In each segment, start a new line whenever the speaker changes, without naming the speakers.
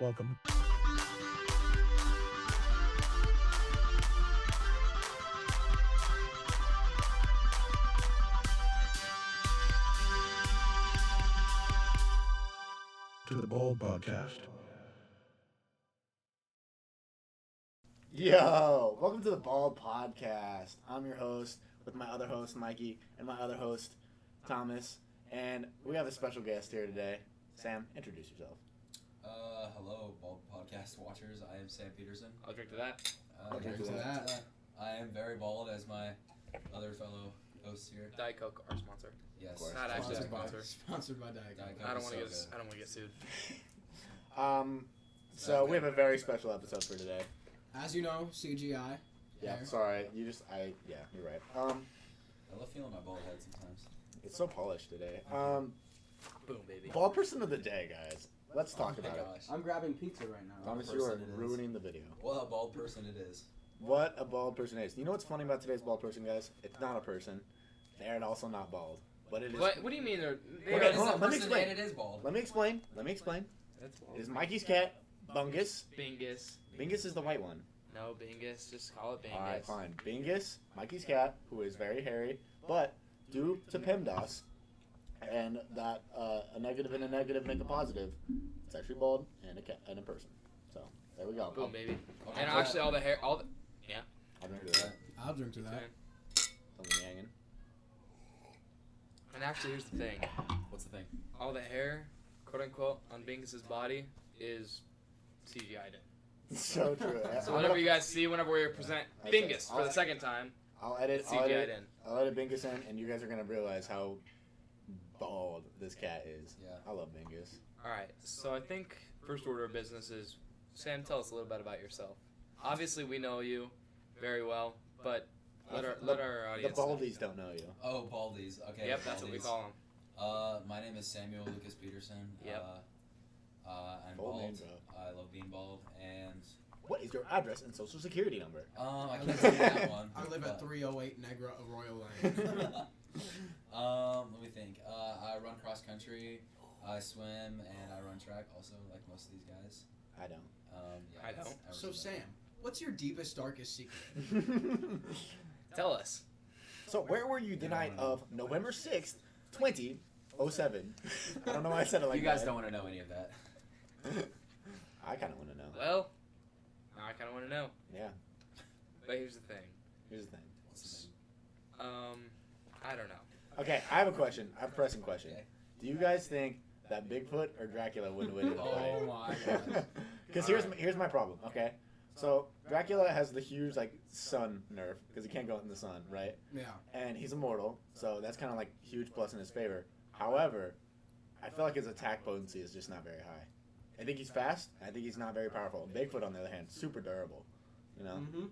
Welcome. To the Bald Podcast.
Yo, welcome to the Bald Podcast. I'm your host with my other host, Mikey, and my other host, Thomas. And we have a special guest here today. Sam, introduce yourself.
Hello, Bald Podcast watchers. I am Sam Peterson.
I'll drink to that.
I'll drink to that.
I am very bald as my other fellow hosts here.
Diet Coke, our sponsor.
Yes.
course.
Not actually a sponsor.
Sponsored by Diet Coke.
Diet Coke
I don't
is
want to
so
get. I don't want to get sued.
So we have a very special episode for today.
As you know, CGI.
Yeah,
Hair.
sorry. Yeah, you're right.
I love feeling my bald head sometimes.
It's so polished today.
Boom, baby.
Bald person of the day, guys. Let's talk about it.
Gosh.
I'm grabbing pizza right now.
Thomas,
Bald
you are
person it is.
ruining the video.
What a bald person it is.
What a bald person is. You know what's funny about today's bald person, guys? It's not a person. They're also not bald. But it is.
What do you mean? They're
Okay,
It is
hold
a
on, let me
person
explain.
and it is bald.
Let me explain.
That's
It is Mikey's cat, Bungus.
Bingus.
Bingus is the white one.
No, Bingus. Just call it Bingus.
Alright, fine. Bingus, Mikey's cat, who is very hairy, but due to PEMDAS, and that a negative and a negative make a positive, it's actually bald and a cat and a person. So, there we go.
Boom, baby.
Okay,
And
so
actually, all the hair,
I'll drink to that.
I'll drink to that.
Something hanging.
And actually, here's the thing.
what's the thing?
All the hair, quote unquote, on Bingus's body is CGI'd in.
So true.
So whenever you guys see, whenever we present Bingus for the second time,
I'll edit,
it's
I'll
CGI'd
edit,
in.
I'll edit Bingus in, and you guys are going to realize how bald this cat is.
Yeah.
I love Bingus.
Alright, so I think first order of business is, Sam, tell us a little bit about yourself. Obviously, we know you very well, but let our
The
audience know.
baldies don't know you.
Oh, baldies. Okay.
Yep, that's what we
baldies.
call them.
My name is Samuel Lucas Peterson.
Yep.
I'm
Bold
bald.
name, bro.
I love being bald, and
What is your address and social security number?
I can't say that one.
I live at
but-
308 Negra Arroyo Lane.
Let me think. I run cross country, I swim, and I run track also, like most of these guys.
I don't.
Yeah,
I
that's
don't.
So
everything.
Sam, what's your deepest, darkest secret?
Tell us.
So where were you the
You
night
don't
of November 6th, 2007? I don't know why I said it like
You guys
that.
don't want to know any of that.
I kind of want to know.
Well, now I kind of want to know.
Yeah,
But here's the thing.
here's the thing.
What's the thing?
I don't know.
Okay, I have a question. I have a pressing question.
Okay.
Do you guys think that Bigfoot or Dracula would win in a fight?
Oh my god.
Because here's my problem. Okay, so Dracula has the huge like sun nerf because he can't go in the sun, right?
Yeah.
And he's immortal, so that's kind of like huge plus in his favor. However, I feel like his attack potency is just not very high. I think he's fast. I think he's not very powerful. Bigfoot, on the other hand, super durable. You know,
Mm-hmm.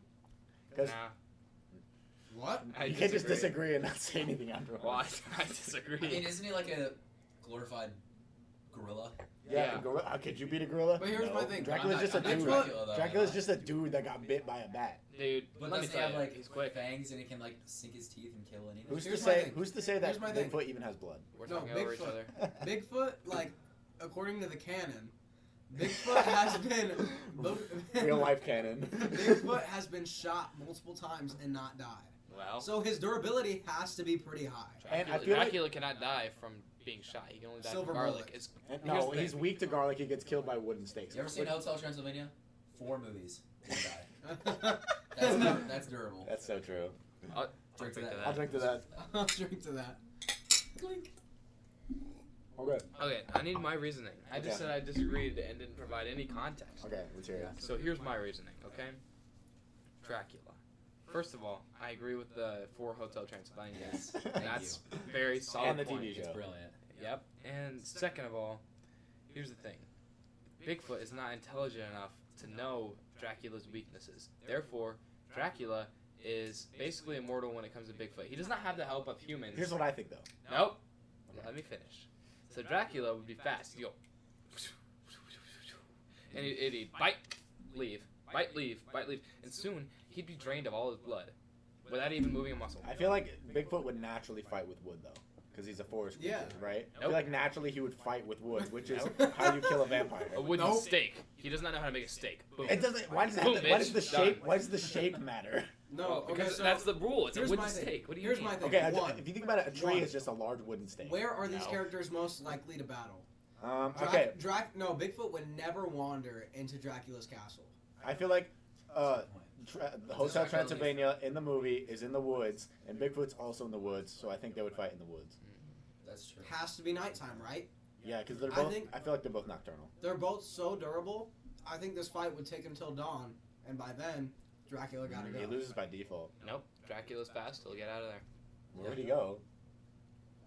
because
Nah.
What?
I
you can't just disagree and not say anything afterwards.
Well, I disagree.
I mean, isn't he like a glorified gorilla?
Yeah,
Yeah.
gorilla. Could you beat a gorilla?
But here's
No.
my thing.
Dracula's
I'm
just a
not
dude.
Dracula, though.
Dracula's just a dude that got bit by a bat.
Dude,
But
let me
doesn't he
tell
have
you,
like
he's quick.
fangs and he can like sink his teeth and kill anything?
Who's to
Here's my
say?
thing.
Who's to say that
Here's my thing.
Bigfoot even has blood?
We're
No,
talking over each
Bigfoot.
other.
Bigfoot, like, according to the canon, Bigfoot has been...
Real life canon.
Bigfoot has been shot multiple times and not died.
Well,
So his durability has to be pretty high.
And I
Dracula,
feel like-
Dracula cannot die from being shot. He can only die
Silver
from garlic.
bullet.
It's,
And
here's
no,
the
he's
thing.
weak to garlic. He gets killed by wooden stakes.
You ever seen Hotel Transylvania? 4 movies. One die.
I'll
That's durable.
That's so true.
I'll
Drink to
drink to
that.
I'll
that.
drink to that.
drink to that.
Clink.
Okay.
Okay, I need my reasoning. I just
Okay.
said I disagreed and didn't provide any context.
Okay, let's hear it.
So here's my reasoning, okay? Dracula. First of all, I agree with the 4 Hotel Transylvania.
Yes.
That's very solid
And the
point.
TV show.
It's brilliant.
Yep. And second of all, here's the thing. Bigfoot is not intelligent enough to know Dracula's weaknesses. Therefore, Dracula is basically immortal when it comes to Bigfoot. He does not have the help of humans.
Here's what I think, though.
Nope. Let me finish. So Dracula would be fast. He'd go. And he'd bite, leave, bite, leave, bite, leave. And soon, he'd be drained of all his blood without even moving a muscle.
I feel like Bigfoot would naturally fight with wood, though. because he's a forest creature,
Yeah.
right? I
Nope.
feel like naturally he would fight with wood, which is
Nope.
how you kill a vampire.
A wooden
Nope.
steak. He does not know how to make a steak. Boom.
It doesn't. Why does,
Boom,
why does
bitch.
the shape?
Done.
Why does the shape matter?
No,
Well,
okay,
because
so
that's the rule. It's a
here's
wooden
my thing.
steak. What do you
Here's
mean?
my thing.
Okay,
One,
if you think about it, a tree
One.
is just a large wooden stake.
where are these
No.
characters most likely to battle?
Okay,
No, Bigfoot would never wander into Dracula's castle.
I feel like the Hotel
Dracula
Transylvania in the movie is in the woods, and Bigfoot's also in the woods, so I think they would fight in the woods.
That's true.
Has to be nighttime, right?
Yeah, because they're
I
both.
think-
I feel like they're both nocturnal.
They're both so durable. I think this fight would take until dawn, and by then, Dracula gotta
He
go.
loses by default.
Nope. Dracula's fast. He'll get out of there.
Where would he go?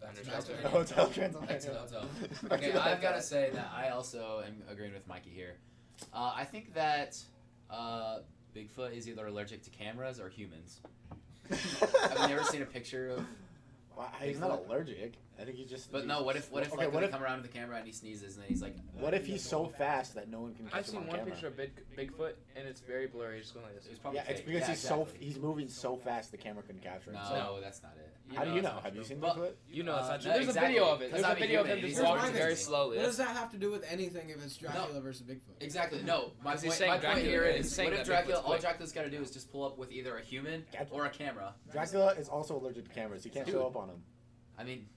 Back to
Under
Dracula.
shelter.
The Hotel
Back
Transylvania.
to the hotel.
Back
Okay,
to the
I've got to
hotel.
say that I also am agreeing with Mikey here. I think that Bigfoot is either allergic to cameras or humans. Have you ever seen a picture of?
Well, he's not allergic. I think he just.
But no, what if
Okay,
like
what
they
if-
come around to the camera and he sneezes and then he's like?
What if he's so fast that no one can catch
I've
him
seen
on
one
camera?
picture of Bigfoot, and it's very blurry. He's just going like this.
It was probably
Yeah, it's
fake.
because
Yeah,
he's
exactly.
he's moving so fast the camera couldn't capture him.
No, that's not it.
How do you
it's
know?
not
Have
true.
you seen
But-
Bigfoot?
You know it's not true.
No,
There's
exactly,
a video of it.
'cause
There's a
I'm a
video of him
human,
just
he's
walking
not
very
crazy.
slowly.
What
That's-
does that have to do with anything if it's Dracula versus Bigfoot?
Exactly. No, my
Because he's
point,
saying
my point
Dracula-
here
he's
is,
saying
what if
that
Dracula?
Bigfoot's
All
quick.
Dracula's got to do is just pull up with either a human or a camera.
Dracula is also allergic to cameras. He can't
Dude.
show up on them.
I mean,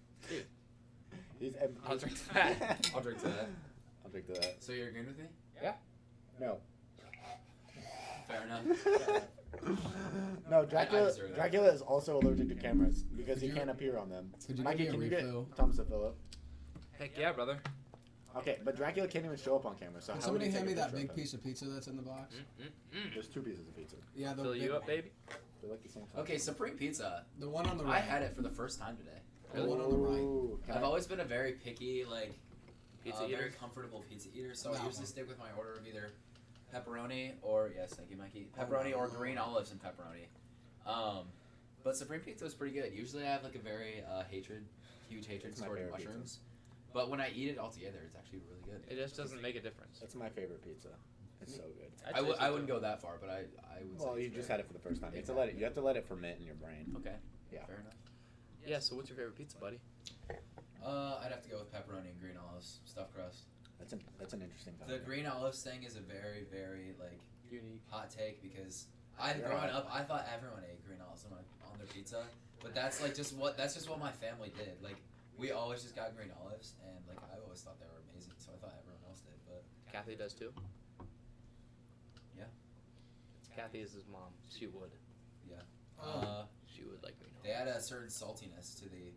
He's.
I'll drink to that.
I'll drink to that.
I'll drink to that.
so you're agreeing with me?
No.
Fair enough.
No, Dracula.
deserve that.
Dracula is also allergic to cameras because he
Could you-
can't appear on them.
Could you
Mikey,
give
can
me
you
a
get
refill?
Thomas to fill up?
Heck yeah, brother.
Okay, but Dracula can't even show up on camera. So
Can
how would
somebody
he
hand
take
me
a
that
picture
big
of him?
piece of pizza that's in the box?
There's 2 pieces of pizza.
Yeah, the
Fill
big
you up,
one.
baby.
They're like the same size.
Okay, Supreme Pizza.
The one on the
I
right.
had it for the first time today.
The one on the right.
Ooh, can
I've
I-
always been a very picky, like,
Pizza
very
eater.
comfortable pizza eater, so
That
I usually
one.
stick with my order of either pepperoni or, yes, thank you, Mikey,
Oh,
pepperoni or
no.
green olives and pepperoni. But Supreme Pizza is pretty good. Usually I have, like, a very huge hatred
It's my
toward
favorite
mushrooms. But when I eat it all together, it's actually really good.
It just doesn't make a difference.
That's my favorite pizza. It's so good.
I wouldn't go that far, but I would
Well,
say
you
it's
just
very
had it for the first time. You have to let it. You have to let it ferment in your brain.
Okay.
Yeah.
Fair enough.
Yeah. So what's your favorite pizza, buddy?
I'd have to go with pepperoni and green olives, stuffed crust.
That's an interesting.
The
topic.
green olives thing is a very, very, like,
Unique.
hot take because
You're
growing
right.
up I thought everyone ate green olives on their pizza, but that's just what my family did. Like we always just got green olives, and like I always thought they were amazing, so I thought everyone else did. But
Kathy does too.
Yeah.
Kathy is his mom. She would.
Oh.
She would like green
They
olives.
add a certain saltiness to the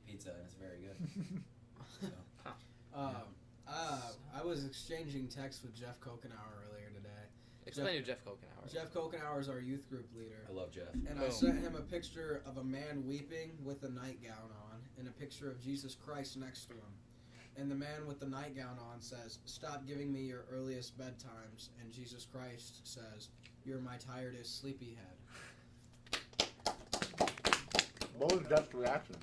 pizza, and it's very good. So.
I was exchanging texts with Jeff Kokenauer earlier today.
Explain to Jeff Kokenauer.
Jeff Kokenauer is our youth group leader.
I love Jeff.
And I
Boom.
sent him a picture of a man weeping with a nightgown on and a picture of Jesus Christ next to him. And the man with the nightgown on says, "Stop giving me your earliest bedtimes." And Jesus Christ says, "You're my tiredest sleepyhead."
What was Jeff's reaction?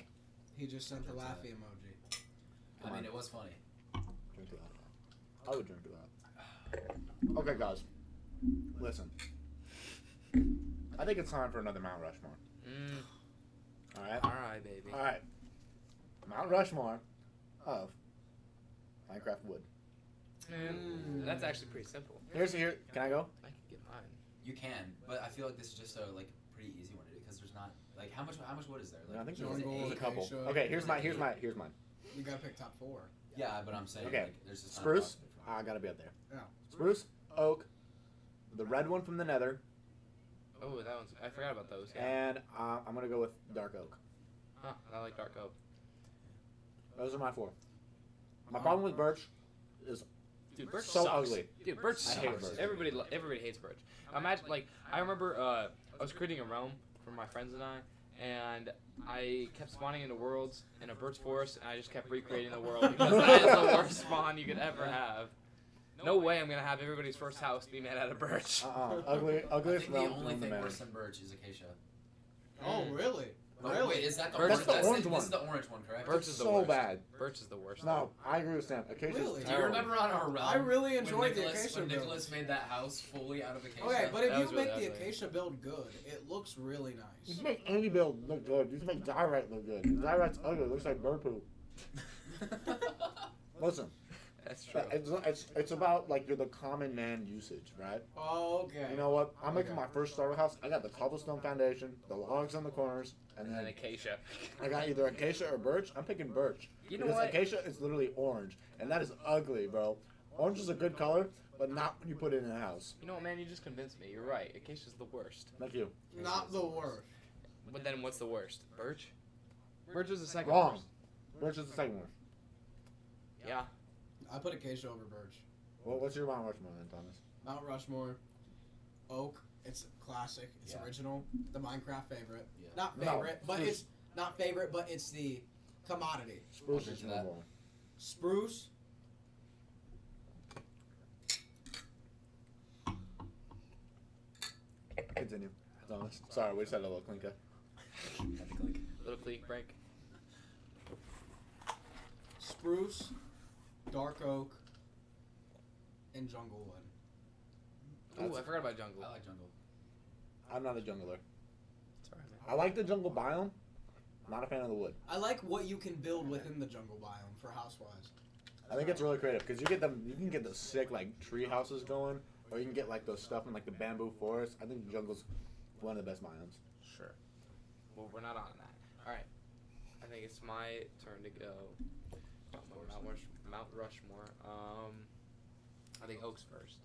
He just sent the laughy emoji.
I mean, it was funny.
Drink to that. I would drink to that. Okay, guys. Listen. I think it's time for another Mount Rushmore. All right.
All right, baby.
All right. Mount Rushmore of Minecraft wood.
That's actually pretty simple.
Here. Can I go?
I can get mine.
You can, but I feel like this is just a like pretty easy one to do because there's not like how much wood is there? Like,
No, I think
Jungle,
there's a
okay,
couple.
so-
Okay, here's mine.
You gotta pick top 4.
Yeah, but I'm saying
Okay.
like there's just not
Spruce.
enough.
I gotta be up there.
Yeah.
Spruce, oak, the red one from the Nether,
Oh, that one's. I forgot about those. Yeah.
and I'm gonna go with dark oak.
Huh, I like dark oak.
Those are my 4. My problem with birch is
Dude, birch
so
sucks.
ugly.
Dude, birch
I hate
sucks.
birch.
Everybody hates birch. Imagine, like, I remember I was creating a realm for my friends and I kept spawning into worlds in a birch forest, and I just kept recreating the world because that is the worst spawn you could ever have. No way I'm gonna have everybody's first house be made out of birch.
Ugly,
I
ugliest
think the
realm
only
from the
thing
man.
worse than birch is acacia.
Oh, really?
Oh,
Really?
wait, is that the
Birch
orange?
is the
That's
orange
This
one.
is the orange one, correct?
Birch
It's
is the
so
worst.
bad.
Birch is the worst.
No, I agree with Sam. Acacia's
Really?
Do you
terrible.
remember on our realm?
I really
when
enjoyed the
Nicholas,
acacia
when
build.
Nicholas made that house fully out of acacia.
Okay, but if
That
you
was really
make the
ugly.
acacia build good, it looks really
You
nice.
just make any build look good. You just make Dyrite look good. Dyrate's ugly. It looks like bird poop. Listen,
That's true.
it's about like you're the common man usage, right?
Okay.
You know what? I'm making
Okay.
my first starter house. I got the cobblestone foundation, the logs on the corners, and
And then
then
acacia.
I got either acacia or birch. I'm picking birch.
You know
Because
what?
acacia is literally orange, and that is ugly, bro. Orange is a good color, but not when you put it in a house.
You know what, man? You just convinced me. You're right. Acacia's the worst.
Thank you.
Not the worst.
But then what's the worst? Birch? Birch is the second
Wrong.
worst.
Birch is the second one.
Yeah.
I put acacia over birch.
Well, what's your Mount Rushmore then, Thomas?
Mount Rushmore, oak. It's classic. It's
Yeah.
original. The Minecraft favorite.
Yeah.
Not
No,
favorite, but
spruce.
it's not favorite, but it's the commodity.
Spruce
I'll
is
drink to
number one.
Spruce.
Continue. Thomas. Sorry, we just had a little clinker.
Had to click.
Little cleek break.
Spruce, dark oak, and jungle wood.
Ooh,
That's-
I forgot about jungle.
I like jungle.
I'm not a jungler.
Sorry, man.
I like the jungle biome. Not a fan of the wood.
I like what you can build within the jungle biome for house-wise.
I think it's really creative because you get them. You can get those sick like tree houses going, or you can get like those stuff in like the bamboo forest. I think jungle's one of the best biomes.
Sure. Well, we're not on that. All right. I think it's my turn to go. Mount Rushmore. I think Oak's first.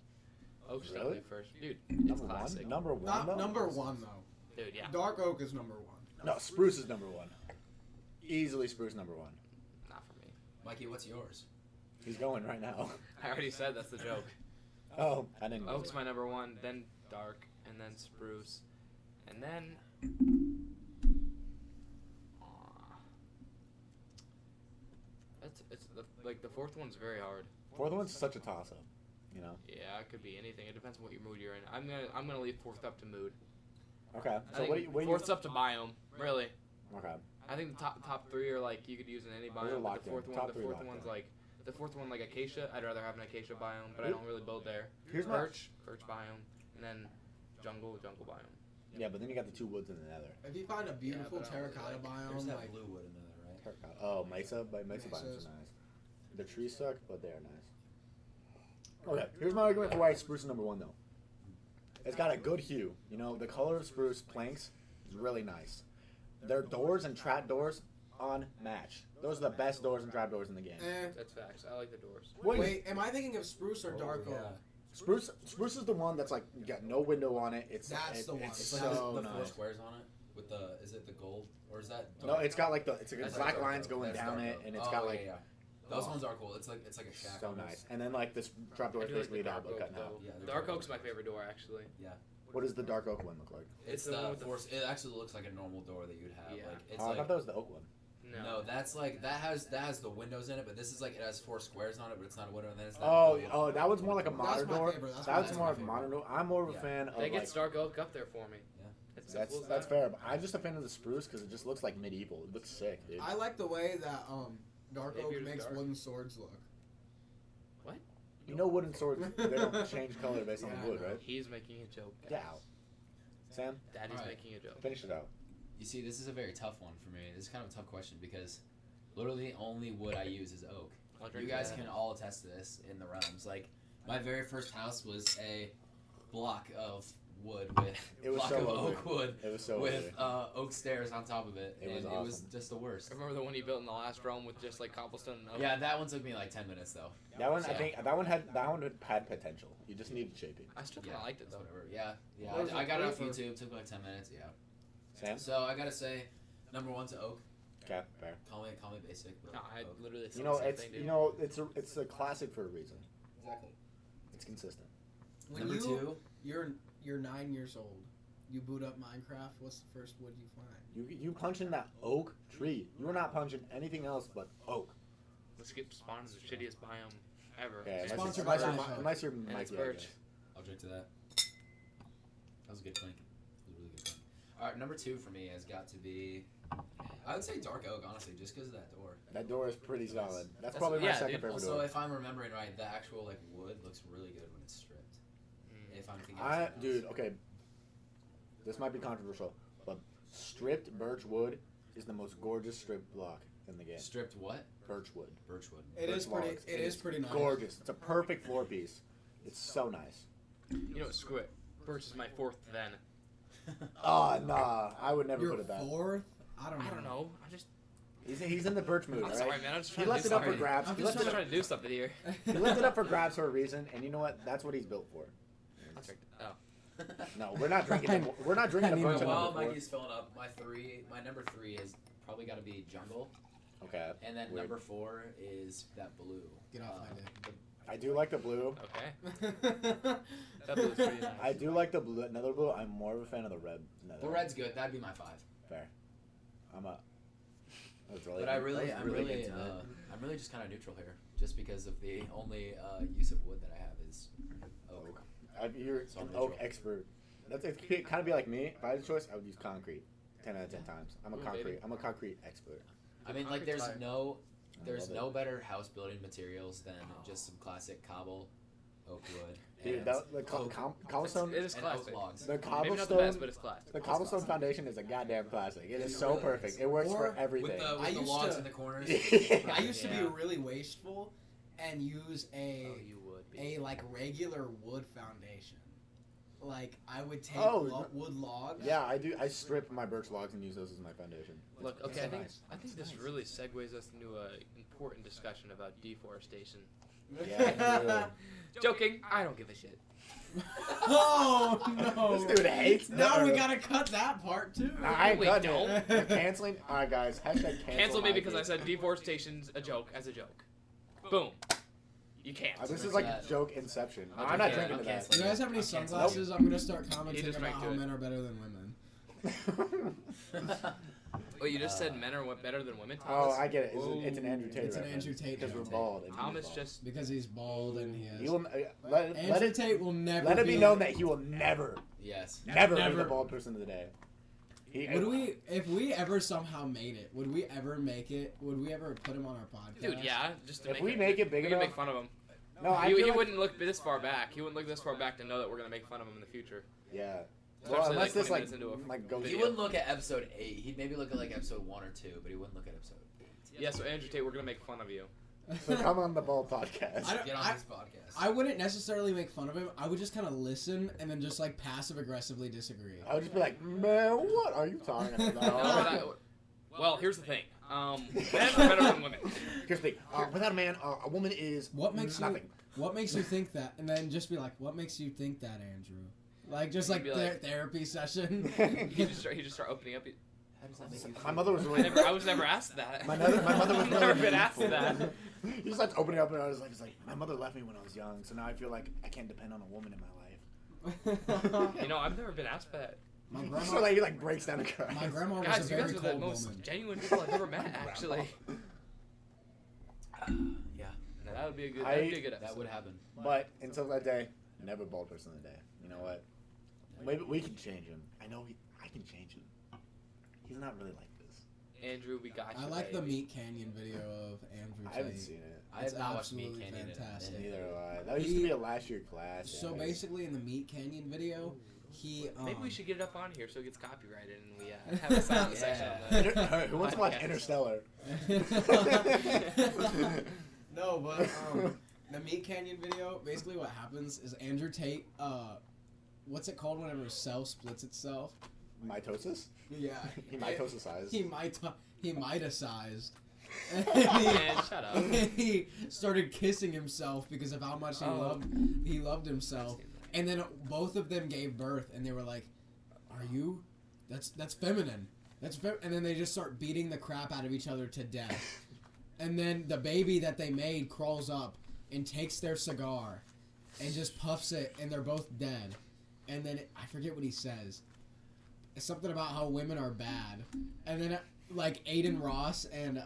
Oak's
Really?
definitely first. Dude, it's
Number
classic.
one. Number one.
Not
though?
number one though.
Dude, yeah.
Dark oak is number one.
No, spruce is number one. Easily spruce number one.
Not for me.
Mikey, what's yours?
He's going right now.
I already said that's the joke.
Oh, I didn't. Go.
Oak's my number one, then dark, and then spruce, and then. It's like the fourth one's very hard.
Fourth one's such a toss up. You know.
Yeah, it could be anything. It depends on what your mood you're in. I'm gonna leave fourth up to mood.
Okay.
I
So
think
what do you?
fourth's up to biome. Really.
Okay.
I think the top three are like you could use in any
Those are
biome. But
locked
the
in.
fourth one,
Top
the
three
fourth
locked
one's
in.
like the fourth one like acacia. I'd rather have an acacia biome, but I
Here-
don't really build there.
Here's my.
Birch biome, and then jungle biome.
Yeah, but then you got the two woods in the nether.
If you find a beautiful
but I don't really
terracotta
There's
biome,
that
like
blue wood in there, right?
Terracotta. Oh, mesa, but mesa biomes
Mesas.
are nice. The trees suck, but they are nice. Okay, here's my argument for why spruce is number one though. It's got a good hue. You know, the color of spruce planks is really nice. Their doors and trap doors on match. Those are the best doors and trap doors in the game.
That's facts. I like the doors.
wait, am I thinking of spruce or dark
yeah.
oak?
Spruce is the one that's like got no window on it. It's
That's the one.
It's
It's like
so
the four
nice.
squares on it with the. Is it the gold or is that?
No, it's got like it's like
That's
black
dark
lines
oak.
going
That's
down
dark
it,
oak.
and it's
Oh,
got
yeah,
like
yeah. Those ones are cool. It's like a shack.
so
almost.
nice. And then like this trap door
I
is
do like
basically
the
a
dark
elbow
oak
cutting out.
though.
Yeah, they're
Dark
dark
oak's my favorite door actually.
What does the dark oak one look like?
It's
the one
the
with the-
force. It actually looks like a normal door that you'd have.
Yeah.
Like it's
Oh, I
like
thought that was the oak one.
no, that's like that has the windows in it, but this is like it has four squares on it, but it's not a window. And then it's that
Oh,
gold.
oh, that was more like a modern
my
door.
favorite, that's
That's
my
more of a
favorite.
modern door. I'm more of a
Yeah.
fan of
That
like.
gets dark oak up there for me.
Yeah.
It's
That's
simple as
that's
that.
fair. But I'm just a fan of the spruce because it just looks like medieval. It looks sick, dude.
I like the way that dark
Maybe
oak
yours is
makes
dark.
wooden swords look.
You know, wooden swords they don't change color based on
Yeah,
the wood,
I know.
right?
He's making a joke.
Yeah.
guys.
Sam,
Daddy's
Alright.
making a joke.
finish it out.
You see, this is a very tough one for me. This is kind of a tough question because literally the only wood I use is oak.
I'll
You
drink
guys
that.
can all attest to this in the realms. Like my very first house was a block of wood with
It was
block
so
of
ugly.
oak wood
It was so
with
ugly.
oak stairs on top of it,
It
and
was
it was
awesome.
just the worst.
I remember the one you built in the last realm with just like cobblestone and oak.
Yeah, that one took me like 10 minutes though.
That one, I
Yeah.
think, that one had potential. You just needed shaping.
I still kind
Yeah,
of liked it
that's
though.
whatever. Yeah, yeah.
What was
I
it
got it off
for?
YouTube. Took like 10 minutes. Yeah.
Sam,
So I gotta say, number one to oak.
okay, fair.
Call me basic. But
No, I
oak.
literally said
You know,
the same
it's
thing, dude.
you know, it's a classic for a reason.
Exactly.
It's consistent.
When
Number two.
you're 9 years old, you boot up Minecraft. What's the first wood you find?
You punch in that oak tree. You are not punching anything else but oak.
Let's get spawned as the shittiest biome ever.
Okay,
Sponsored by
unless,
Dynasty.
unless you're
And it's
Mikey, I
birch.
guess.
I'll drink to that. That was a good clink. That was a really good clink. All right, number two for me has got to be I would say dark oak, honestly, just because of that door.
That door is pretty solid. That's
That's-
probably my
yeah,
second
dude.
favorite
Also,
door.
if I'm remembering right, the actual like wood looks really good when it's stripped. If I'm thinking, of
I,
something
dude,
else.
okay. This might be controversial, but stripped birch wood is the most gorgeous stripped block in the game.
Stripped what?
Birch wood.
Birchwood.
It is
Birch
pretty.
logs.
It is pretty nice.
Gorgeous. It's a perfect floor piece. It's so nice.
You know what? Screw it. Birch is my fourth then.
Oh, nah. I would never
Your
put it back.
fourth? I don't know.
I don't know.
He's in the birch mood,
I'm
right?
sorry, man. I'm just
He
trying
left
to
it
do
up for
something.
grabs.
I'm
He
just
left it
I'm
up,
trying to do something here.
he left it up for grabs for a reason, and you know what? That's what he's built for.
I'll check it out.
No, we're not drinking. We're not drinking
I
a
need
birch
to
at
know.
While
number four.
Mikey's filling up, my number 3 is probably got to be jungle,
Okay.
and then
Weird.
number 4 is that blue.
Get off my dick.
I do like the blue.
Okay. That blue's pretty nice.
I do like the blue. Another blue. I'm more of a fan of the red.
The red's good. That'd be my 5.
Fair. I'm a. That's really.
But I'm
intimate.
really just kind of neutral here, just because of the only use of wood that I have is oak.
You're
So I'm
an oak
neutral.
expert. That's it. Kind of be like me. If I had a choice, I would use concrete. 10 out of 10 times. I'm a
Ooh,
concrete.
baby.
I'm a concrete expert.
I mean, like,
Concrete's
there's
fire.
no
love it.
no better house building materials than just some classic cobble, oak wood,
Dude,
and
that, the
oak,
cobblestone.
It is
and oak
classic.
logs.
The
Maybe not the
cobblestone.
best, but it's classic.
The cobblestone foundation is a goddamn classic. It is
It
so
really
perfect.
is.
It works
Or
for
With
everything.
the,
I
with the
used
logs
to-
in the corners.
I used to be
Yeah.
really wasteful and use a
Oh, you would be.
like regular wood foundation. Like I would take
Oh,
wood logs.
Yeah, I do. I strip my birch logs and use those as my foundation.
Look,
It's
okay,
so
I think
nice.
this
It's nice.
really segues us into an important discussion about deforestation.
Yeah,
Joking, I don't give a shit.
Oh no!
This dude hates
Now we
Naruto.
gotta cut that part too.
I ain't
Wait,
cutting
don't.
it. We're canceling. All right, guys. Hashtag
Cancel me because I
Mikey.
said deforestation's a joke as a joke. Boom. You can't.
This is like joke inception.
I'll
I'm not
drink
drinking
it.
to
I'm
that.
Do you guys have any
I'm canceling.
sunglasses? I'm gonna start
He
commenting
just
about
drank
how
to it.
men are better than women.
Wait, you just said men are better than women,
Oh,
Thomas?
I get it. It's an Andrew Tate.
It's an
reference.
Andrew Tate
Because we're
reference.
bald. And
Thomas
he's
just.
Because he's bald and he
bald.
is.
He will let
Andrew
it
Tate will never.
let it be known that he will never
Yes.
never be
Never.
the bald person of the day.
If we ever somehow made it, would we ever make it? Would we ever put him on our podcast?
Dude, yeah, just to
If
make
we make it big
we can
enough-
make fun of him.
No, I
he
feel like,
wouldn't look this far back. He wouldn't look this far back to know that we're gonna make fun of him in the future.
Yeah.
Especially,
Well, unless
like,
this
20
like
minutes into a
like goes.
He
video.
wouldn't look at episode 8. He'd maybe look at like episode 1 or 2, but he wouldn't look at episode 8.
Yeah, so Andrew Tate, we're gonna make fun of you.
So come on the bald podcast.
I don't-
Get on this podcast.
I wouldn't necessarily make fun of him. I would just kind of listen and then just like passive aggressively disagree.
I would just be like, man, what are you talking
No,
about?
well, here's the thing. Men are better than women.
Here's the thing. Without a man, a woman is
What makes you?
nothing.
What makes you think that? And then just be like, what makes you think that, Andrew? Like just like
You'd be like-
therapy session.
He just start opening up.
How does that make you
My
feel?
mother was
I
really.
was never asked that.
My mother was
I've never
really
been asked
meaningful.
that.
He just starts opening up, and I was like, my mother left me when I was young, so now I feel like I can't depend on a woman in my life.
You know, I've never been asked that.
My
So
grandma.
like he like breaks down and cries.
My grandma was
Guys,
a
you guys
very
are the
cold
most
woman.
genuine people I've ever met, actually.
Yeah,
Now, that would be a good.
I-
That'd be a good episode.
that would happen.
But until that day, never bald person of the day. You know what? Maybe we can change him. I know I can change him. He's not really like this.
Andrew, we got you.
I like the
baby.
Meat Canyon video of Andrew
I haven't
Tate.
seen it.
I
It's
have not watched Meat
absolutely
Canyon in a
fantastic.
minute.
Neither have I. That used to be a last year class.
So
yeah.
basically, in the Meat Canyon video, he
Maybe we should get it up on here so it gets copyrighted and we have a
Yeah.
silent section on that.
Alright, who wants to watch
Podcast.
Interstellar?
No, but the Meat Canyon video, basically what happens is Andrew Tate, what's it called whenever a cell splits itself?
Mitosis?
Yeah.
He mitosicized.
He miticized.
Man, shut up.
And he started kissing himself because of how much he loved himself. And then both of them gave birth, and they were like, "Are you? That's feminine. And then they just start beating the crap out of each other to death. And then the baby that they made crawls up and takes their cigar, and just puffs it, and they're both dead. And then I forget what he says. It's something about how women are bad. And then like Aiden Ross and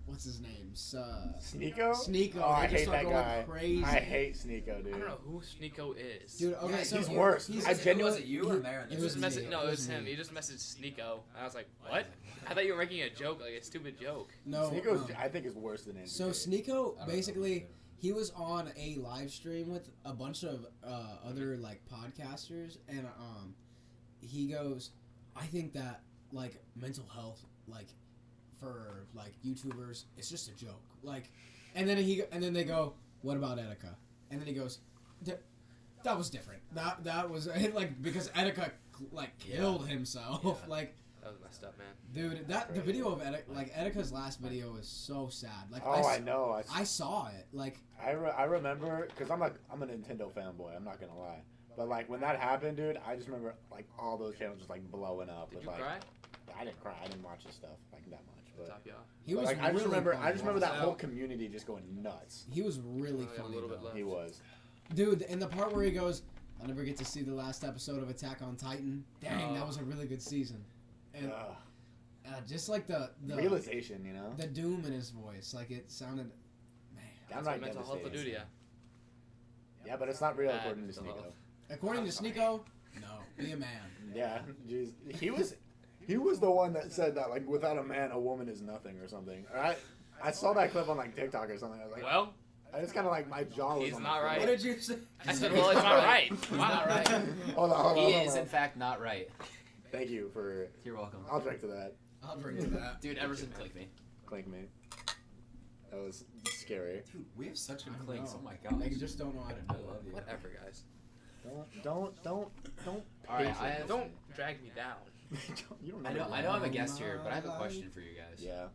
what's his name?
Sneeko?
Sneeko.
Oh, I
They just
hate
start
that
going
guy.
crazy.
I hate Sneeko,
I
dude.
don't know who Sneeko is.
Dude, okay,
Yeah,
so
he's worse.
He's,
I
Was
genuinely-
it you or Marin?
It was
Just message,
me.
no,
It
it
was
was him.
me.
He just messaged Sneeko, and I was like, what? I thought you were making a joke, like a stupid joke.
no.
Sneeko's, I think, is worse than Andrew.
So
Tate.
Sneeko
I don't know
basically
either.
he was on a live stream with a bunch of other like podcasters, and he goes, I think that like mental health like for like YouTubers it's just a joke, like, and then they go, what about Etika? And then he goes, that was different. That was like because Etika like killed himself.
Yeah.
Like,
That was messed up, man.
dude, the video of Etika's last video is so sad. Like,
Oh, I know.
I saw it. Like,
I remember because I'm a Nintendo fanboy. I'm not gonna lie, but like when that happened, dude, I just remember like all those channels just like blowing up.
Did
with,
you
like,
cry?
I didn't cry. I didn't watch this stuff like that much. But
Top you off.
he was
like, I
really
just remember
funny.
that
Yeah.
whole community just going nuts.
He was really
Oh, yeah, a
funny.
little bit
though.
left.
He was.
Dude, in the part where he goes, I'll never get to see the last episode of Attack on Titan. Dang, that was a really good season. And just like the
Realization, you know.
the doom in his voice, like it sounded, man.
That's
Downright
what mental health will do to
devastating.
you.
Yeah, but it's not real
Bad
according to
mental
Sneeko.
health.
According to Sneeko, no, be a man.
Yeah, jeez. He was the one that said that like without a man, a woman is nothing or something. I saw that clip on like TikTok or something. I was like,
Well,
I just kind of like my jaw was.
He's
on
not
the
right.
What did you say?
I said, well, it's not right.
He's not right.
Hold on.
He is in fact not right.
Thank you for.
You're welcome.
I'll drink to that.
I'll drink to that.
Dude, Emerson, click me.
Clink me. That was scary.
Dude, we have such good
I
clinks.
know.
Oh my gosh.
They just don't know how to
I
do
love
it.
you.
Whatever, guys.
Don't.
All right, I have,
Don't drag me down.
You don't
I know I'm a guest here, but I have a question for you guys.
Yeah.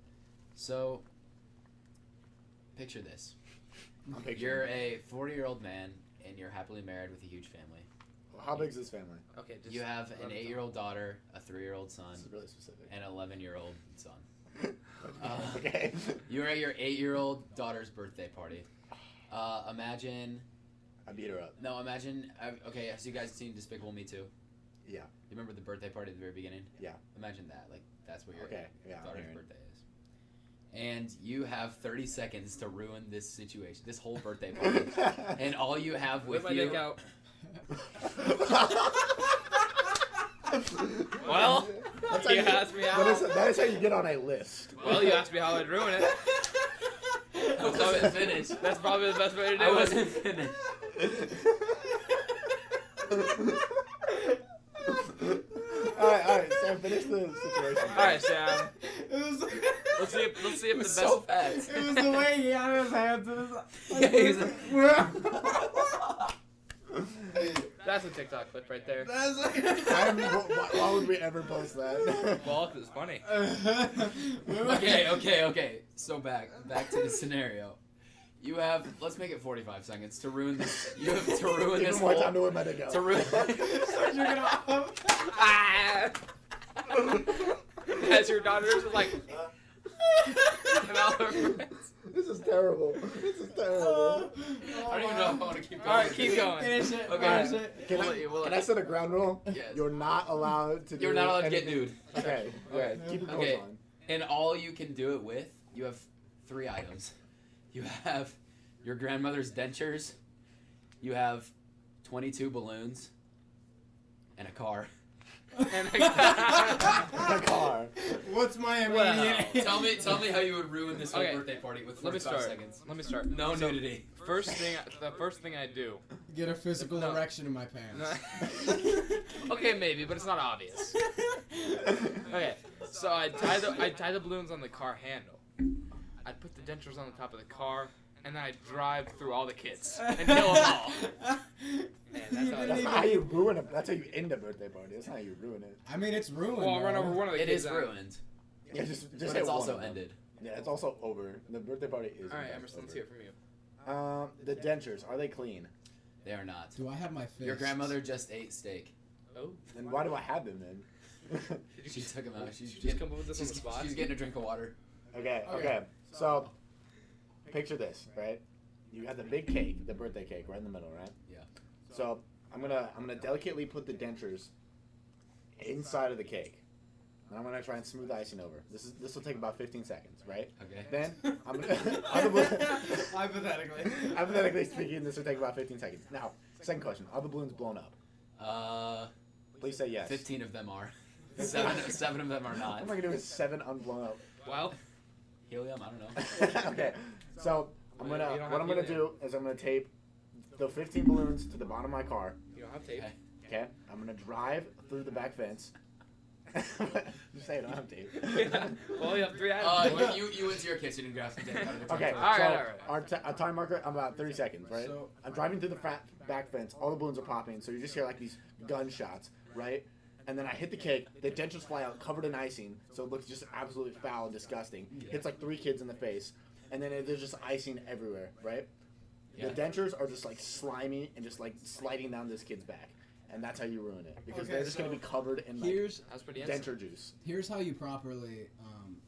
So, picture this.
I'm picturing.
You're a 40-year-old man, and you're happily married with a huge family.
How big's this family?
Okay, just.
You have an 8-year-old daughter, a 3-year-old son,
This is really specific.
and an 11-year-old son.
Okay.
You're at your 8-year-old daughter's birthday party. Imagine.
I beat her up.
No, imagine. Okay, so you guys seen Despicable Me 2?
Yeah.
You remember the birthday party at the very beginning?
Yeah.
Imagine that. Like, that's what your
Okay. Yeah. I'm
daughter's
hearing.
birthday is. And you have 30 seconds to ruin this situation, this whole birthday party. And all you have
Whip
with
my
you.
dick out. Well,
That's
you asked me how.
that is how you get on a list.
Well, you asked me how I'd ruin it.
I wasn't finished.
That's probably the best way to do
I
it.
wasn't finished.
Alright, Sam, finish the situation.
All right, Sam.
It was,
Let's see if
It
the
was
best.
so fast.
it was the way he had his hands in his.
Yeah, he's
That's a TikTok clip right there.
That's like.
Why would we ever post that?
Well, 'cause it's funny.
Okay. So back to the scenario. You have, let's make it 45 seconds to ruin this. You have to ruin
Give
this
him more
whole.
time to whip my dick out.
To ruin.
Ah! As your daughter's like. And all her friends.
This is terrible. This is terrible.
I don't even know if I want to keep going.
All right, keep going.
Finish it.
Okay.
Finish it.
Can
We'll
I set a ground rule?
Yes.
You're not allowed to do
You're not allowed to get
anything-
nude.
Okay,
Okay.
keep it going
Okay.
on.
And all you can do it with, you have 3 items. You have your grandmother's dentures, you have 22 balloons, and a car.
And
The car.
What's my
Well,
immediate?
Tell me how you would ruin this whole
Okay.
birthday party with
Let me
45
start.
seconds.
Let me start.
No
So,
nudity.
The first thing I do.
Get a physical
No.
erection in my pants.
Okay, maybe, but it's not obvious. Okay, so I tie the balloons on the car handle. I put the dentures on the top of the car, and then I drive through all the kids and kill them all. Man, that's how
That's not how you ruin it. That's how you end a birthday party. That's not how you ruin it.
I mean, it's ruined.
Well, I'll run
bro.
over one of the
It
kids.
is ruined,
Yeah, just
but
hit
it's
one
also
of them.
ended.
Yeah, it's also over. The birthday party is.
All right,
in fact
Emerson, let's
over.
hear it from you.
The dentures, are they clean?
They are not.
Do I have my fists?
Your grandmother just ate steak.
Oh,
Then why do I have them then?
did you
She took them out. She's
just
getting,
come up with this on the spot?
she's getting a drink of water.
Okay. So, picture this, right? You have the big cake, the birthday cake, right in the middle, right?
Yeah.
So I'm gonna delicately put the dentures inside of the cake. and I'm gonna try and smooth the icing over. This will take about 15 seconds, right?
Okay.
Then I'm gonna are the balloons,
Hypothetically.
hypothetically speaking, this will take about 15 seconds. Now, second question: are the balloons blown up? Please say yes.
15 of them are. Seven of them are
What
not.
am I gonna do with 7 unblown up?
Well,
Helium, I don't know.
Okay, so
You don't have
what I'm gonna
helium.
do is I'm gonna tape the 15 balloons to the bottom of my car.
you don't have tape.
Okay.
Okay, I'm gonna drive through the back fence. Just say I don't have tape.
Well, you have 3 items.
You went to your kitchen and grabbed some tape out of the
Okay,
trunk.
All right,
so
all right.
our time marker, I'm about 30 seconds, right?
So-
I'm driving through the back fence. All the balloons are popping, so you just hear like these gunshots, right? And then I hit the cake. The dentures fly out, covered in icing, so it looks just absolutely foul and disgusting. Hits like 3 kids in the face, and then there's just icing everywhere, right?
Yeah.
The dentures are just like slimy and just like sliding down this kid's back, and that's how you ruin it because
Okay,
they're just gonna
so
be covered in like
Here's
That was pretty instant.
denture juice.
here's how you properly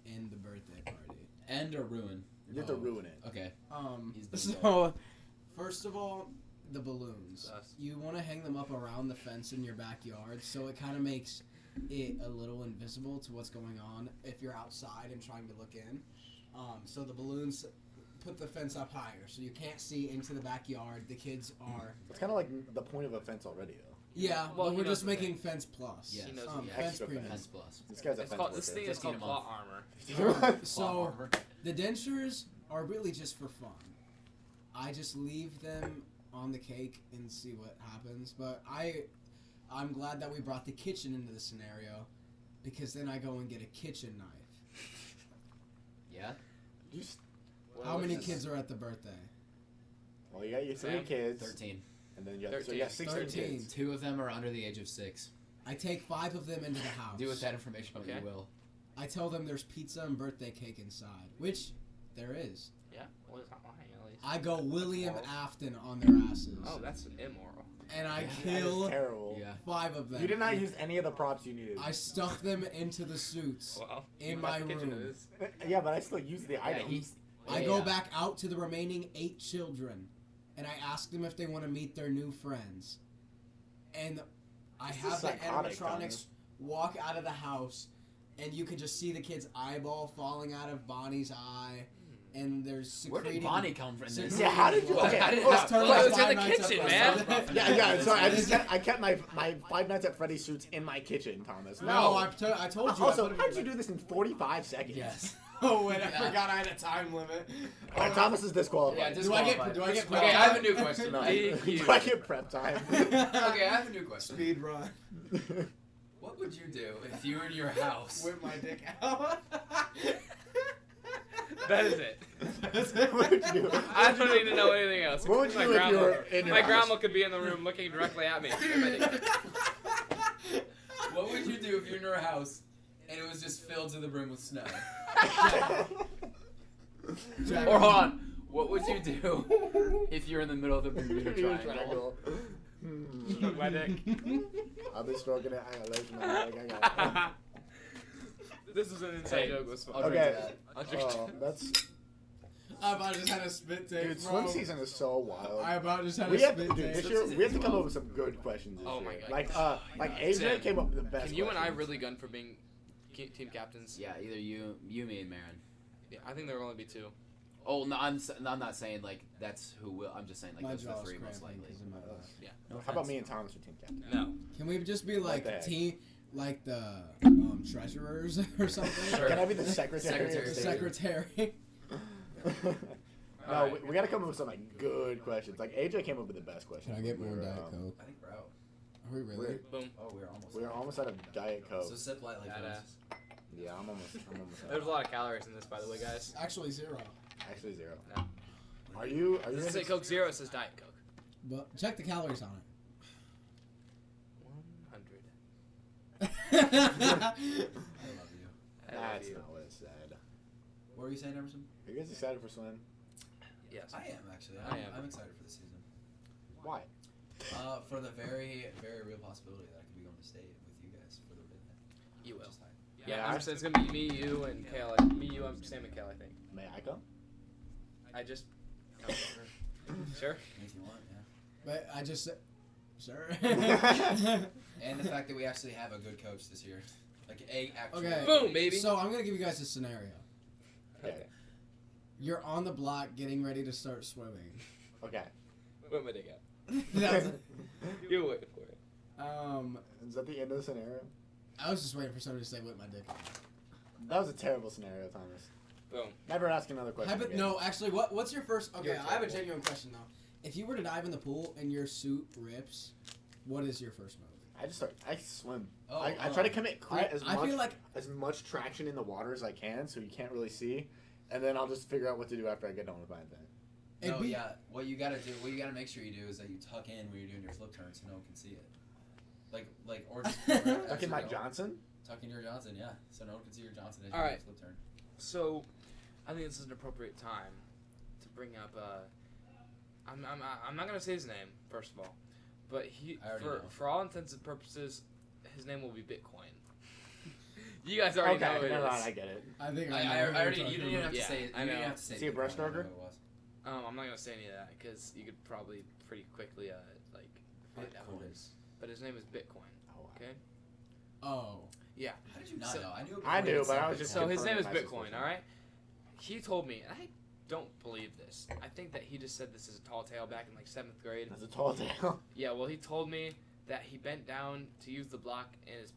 end the birthday party.
End or ruin?
You have to ruin it.
Okay. He's the
So first of all, the balloons.
Us.
You want to hang them up around the fence in your backyard, so it kind of makes it a little invisible to what's going on if you're outside and trying to look in. So the balloons put the fence up higher, so you can't see into the backyard. The kids are.
It's kind of like the point of a fence already, though.
Yeah,
Well,
well,
he
we're
knows
just
the
making fence plus.
Yes.
He knows
Fence
Extra
premium.
Fence plus.
This guy's a
It's
fence
called, this
worker.
thing is
15
called
a month.
plot armor.
So
Armor.
the dentures are really just for fun. I just leave them on the cake and see what happens. But I'm glad that we brought the kitchen into the scenario, because then I go and get a kitchen knife.
Yeah.
You s-
How many
this?
kids are at the birthday?
Well, you got your 3
Sam?
kids,
13.
and then you have, so you got 16
13.
kids.
2 of them are under the age of 6.
I take 5 of them into the house.
Do with that information what
Okay.
you will.
I tell them there's pizza and birthday cake inside, which there is.
Yeah, well, it's not lying at least.
I go William Afton on their asses.
Oh, that's immoral.
And I
Yeah.
That is
kill
terrible.
Yeah.
5 of them.
You did not use any of the props you needed.
I stuff them into the suits.
Well,
In
you
my
got the kitchen
room.
it is.
Yeah, but I still use the
Yeah,
items.
he's.
I
yeah,
go
yeah.
back out to the remaining 8 children, and I ask them if they want to meet their new friends. And I
This is
have the
psychotic,
animatronics walk out of the house, and you can just see the kid's eyeball falling out of Bonnie's eye, and there's
Where
secreting.
did Bonnie come from? This?
Yeah, how did you?
Well,
Okay,
how did
hold
that-
on.
Turn
Well,
like
it was in
Five
the
Nights at
kitchen,
Freddy's.
man.
Yeah, sorry. I kept my Five Nights at Freddy's suits in my kitchen, Thomas.
No, I told you.
Also,
I put
how'd
it
you
in
do this in 45 seconds?
Yes.
Oh, wait, I
Yeah.
forgot I had a time limit.
All right, Thomas is
Yeah,
disqualified.
Do I get
disqualified.
prep
Okay, I have a
time?
new question.
No.
DQ.
Do I get prep time?
Okay, I have a new question.
Speed run.
What would you do if you were in your house?
Whip my dick out.
That is it.
What would you do?
I don't need to know anything else.
What would you
My
do if you
grandma-
were in your
My
house?
grandma could be in the room looking directly at me.
What would you do if you're in your house and it was just filled to the brim with snow?
Jack-
Or hold on, what would you do if you're in the middle of the Bermuda Triangle?
Stroke my dick.
I've been stroking it. I got lotion on my leg. I got
This is an inside
Hey,
joke. It was fun.
I'll drink
Okay.
to that.
I'll drink to
Oh, that's
I about just had a spit take.
dude.
bro.
Swim season is so wild.
I about just had
We
a
have to,
spit
dude,
take.
this year we have to come up with some good questions this
Oh
year.
my God.
Like AJ
Sam,
came up with the best.
Can you and I
questions.
really gun for being team captains?
Yeah, either you, me, and Marin.
Yeah, I think there will only be 2.
Oh no, I'm not saying like that's who will. I'm just saying like
My
those are the
jaw's
3 most
cramping
likely.
'cause of my back.
No
How about
offense.
me and Thomas for team captain?
No.
Can we just be like
the heck?
team, like the treasurers or something?
Sure.
Can I be the secretary?
Secretary.
of
The
state?
secretary.
No,
Alright.
we gotta come up with some like good questions. Like AJ came up with the best questions.
Can I get more
We were,
Diet
um,
Coke?
I think we're out.
Are we really?
Boom.
Oh, we're almost.
We were almost out of Diet Coke.
So sip lightly.
Badass.
Yeah, I'm almost
There's
out.
a lot of calories in this, by the way, guys.
Actually 0.
Actually 0.
No.
Are you?
It doesn't say Coke Zero. It says Diet Coke.
But check the calories on
100.
it.
I love you.
I love
That's
you.
not what it said.
What were you saying, Emerson?
Are you guys excited for swim?
Yes.
I am actually.
I am.
I'm excited for the season.
Why?
For the very, very real possibility that I could be going to state with you guys for the midnight.
You will.
Just hype.
Yeah,
Yeah,
I'm
I-
saying it's gonna be me, you, and Kale. Me, you, I'm Sam and Kale. I think.
May I come?
I just. Sure.
If you want, yeah.
But I just said, sir.
And the fact that we actually have a good coach this year.
Like a actual.
Okay.
Boom, baby.
So I'm gonna give you guys a scenario.
Okay.
You're on the block, getting ready to start swimming.
Okay.
Whip my dick out.
That's-
You're waiting for it.
Is that the end of the scenario?
I was just waiting for somebody to say "whip my dick."
That was a terrible scenario, Thomas.
Boom.
Never ask another question. again.
No, actually, what's your first? Okay,
You're
I have a
terrible.
genuine question though. If you were to dive in the pool and your suit rips, what is your first move?
I swim.
Oh,
I try to commit
I feel like
as much traction in the water as I can, so you can't really see, and then I'll just figure out what to do after I get done with my thing.
it'd
No,
be,
yeah. What you gotta make sure you do is that you tuck in when you're doing your flip turn so no one can see it. Or just
Tuck in Mike Johnson.
Tuck in your Johnson, yeah. So no one can see your Johnson as you
All
do
right.
your flip turn.
So, I think this is an appropriate time to bring up. I'm not gonna say his name first of all, but
I already know.
for all intents and purposes, his name will be Bitcoin. You guys already know who
Okay,
it
never mind.
is.
I get it.
I think
I
know who you're
already. You
talking
didn't even
about.
have to
Yeah,
say it.
I
You didn't
know.
have to say.
Is he a
Bitcoin, I know
breaststroker?
who it was.
I'm not gonna say any of that because you could probably pretty quickly find out who it
Bitcoin.
is. But his name is Bitcoin.
Oh,
Okay.
Oh,
How did you not
So-
know? I knew. it
I
before you
knew,
said
but I was
Bitcoin.
just
So his name is
confirming my
Bitcoin.
suspicion.
All right. He told me, and I don't believe this. I think that he just said this is a tall tale back in like 7th grade.
That's a tall tale.
Yeah, well, he told me that he bent down to use the block and his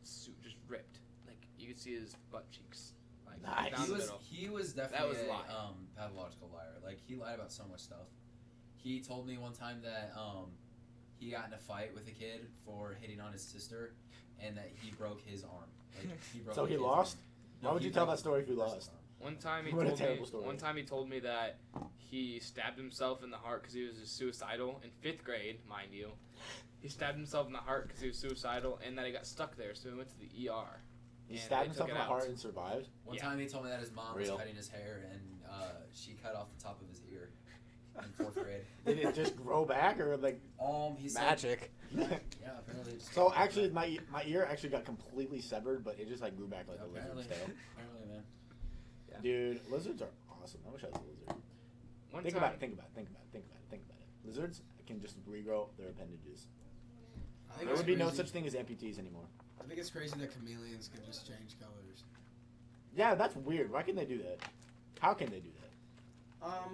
suit just ripped. Like, you could see his butt cheeks. Like,
Nice.
down
He
the
was
middle.
he was definitely
was
a
lying.
pathological liar. Like he lied about so much stuff. He told me one time that he got in a fight with a kid for hitting on his sister, and that he broke his arm. Like he broke.
So
the
he
kid's
lost?
arm.
Why would
he
you tell
broke-
that story if you
broke his
lost?
arm.
One time he
What a
told
terrible
me.
story.
One time he told me that he stabbed himself in the heart because he was suicidal in 5th grade, mind you. He stabbed himself in the heart because he was suicidal, and that he got stuck there, so he went to the ER.
He
And
stabbed
they
himself
took
in
it
the heart
out.
and survived.
One
Yeah.
time he told me that his mom
Real.
was cutting his hair, and she cut off the top of his ear in 4th grade.
Did it just grow back or like
He said,
magic?
Yeah, apparently. It just
So
got
actually,
back.
my ear actually got completely severed, but it just like grew back like a
apparently,
lizard's tail.
apparently, man.
Yeah.
Dude, lizards are awesome. I wish I was a lizard.
One
Think
time,
about it. Think about it. Think about it. Think about it. Think about it. Lizards can just regrow their appendages.
I think
There
it's
would be no
crazy.
such thing as amputees anymore.
I think it's crazy that chameleons can just change colors.
Yeah, that's weird. Why can they do that? How can they do that?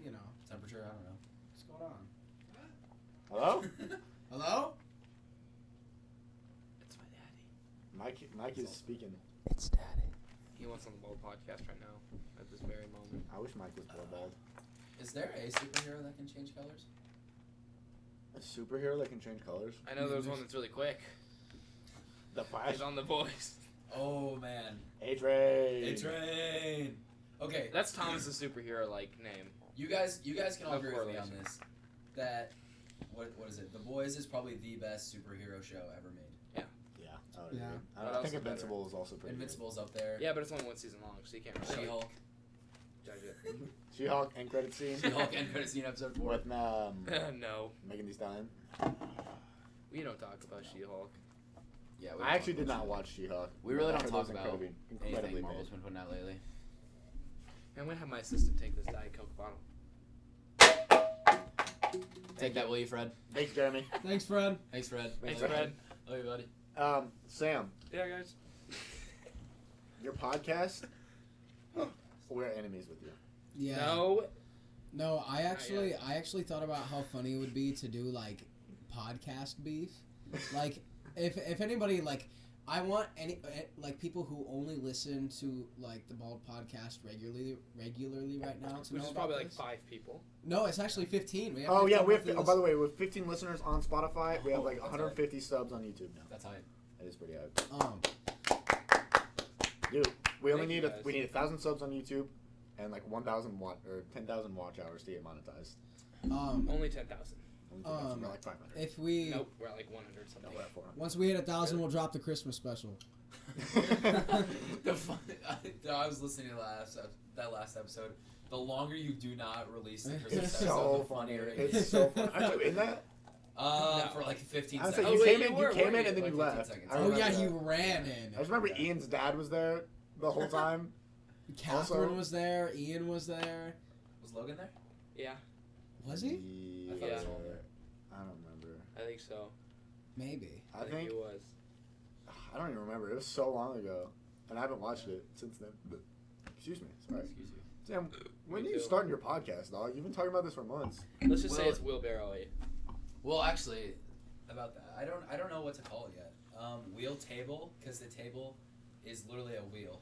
You know,
Temperature, I don't know.
what's going on?
Hello?
Hello?
it's my daddy.
Mike is speaking.
It's daddy. He wants on the Bald podcast right now, at this very moment.
I wish Mike was more bald.
Is there a superhero that can change colors?
A superhero that can change colors?
I know there's one that's really quick.
The Flash?
He's on The Voice.
Oh man,
A-Train.
A-Train. Okay,
That's Thomas's superhero like name.
you guys can all
No
agree with me on
correlation.
this. That what is it? The Boys is probably the best superhero show ever made.
Yeah, I would agree.
Yeah.
I
What
think
else is
Invincible is also pretty
Invincible's up there.
Yeah, but it's only one season long, so you can't really
She-Hulk.
judge it.
good. She-Hulk end credit scene.
She-Hulk end credit scene episode 4.
With
No,
Megan Thee Stallion.
we don't talk about She-Hulk.
Yeah,
I actually did not watch She-Hulk.
We really
I
don't
heard
talk
it was
about
incredibly
anything
made.
Marvel's been putting out lately.
I'm gonna have my assistant take this Diet Coke bottle.
Take that, will you, Fred?
Thanks, Jeremy.
Thanks, Fred.
Thanks, Fred.
Thanks,
Love you,
Fred.
Love you, buddy.
Sam,
Yeah, guys.
your podcast. We're enemies with you.
Yeah.
No.
I actually thought about how funny it would be to do like podcast beef. Like if anybody like I want any like people who only listen to like the Bald podcast regularly right now to
Which
know
is probably
about
like
this.
5 people.
No, it's actually 15. We have
Oh yeah,
15
we have.
monthly
Oh, by the way, we have 15 listeners on Spotify. We have like
That's
150 subs on YouTube now.
That's hype.
That is pretty high.
listeners.
Dude, we only
Thank
need
you, guys.
1,000 subs on YouTube, and like 1,000 or 10,000 watch hours to get monetized.
Only 10,000.
Only 10,000, we're like 500.
If we
Nope, we're at like 100 something.
No, we're at 400.
once we hit 1,000, we'll drop the Christmas special.
The fun, I was listening to that last episode. The longer you do not release the Christmas
It's
episode,
so
the
funny.
funnier it
It's
is.
so funny. Aren't you in that?
No.
For like 15
I was
seconds.
like, you
wait,
came
you
in,
were,
you came
weren't
in,
you?
and then
Like
you
15
left.
seconds.
I
Oh
remember
yeah,
that.
he ran in.
I just remember Ian's dad was there the whole time.
Catherine
Also-
was there. Ian was there.
Was Logan there?
Yeah,
Was he?
I thought it was
Yeah.
Mulder.
I don't remember.
I think so.
Maybe.
I think
he was.
I don't even remember. It was so long ago, and I haven't watched it since then. Excuse me. Sorry.
Excuse you.
Sam, when
Me
are you
too.
starting your podcast, dog? You've been talking about this for months.
Let's just say
Well-
it's wheelbarrow 8.
Well, actually, about that, I don't know what to call it yet. Wheel table, because the table is literally a wheel,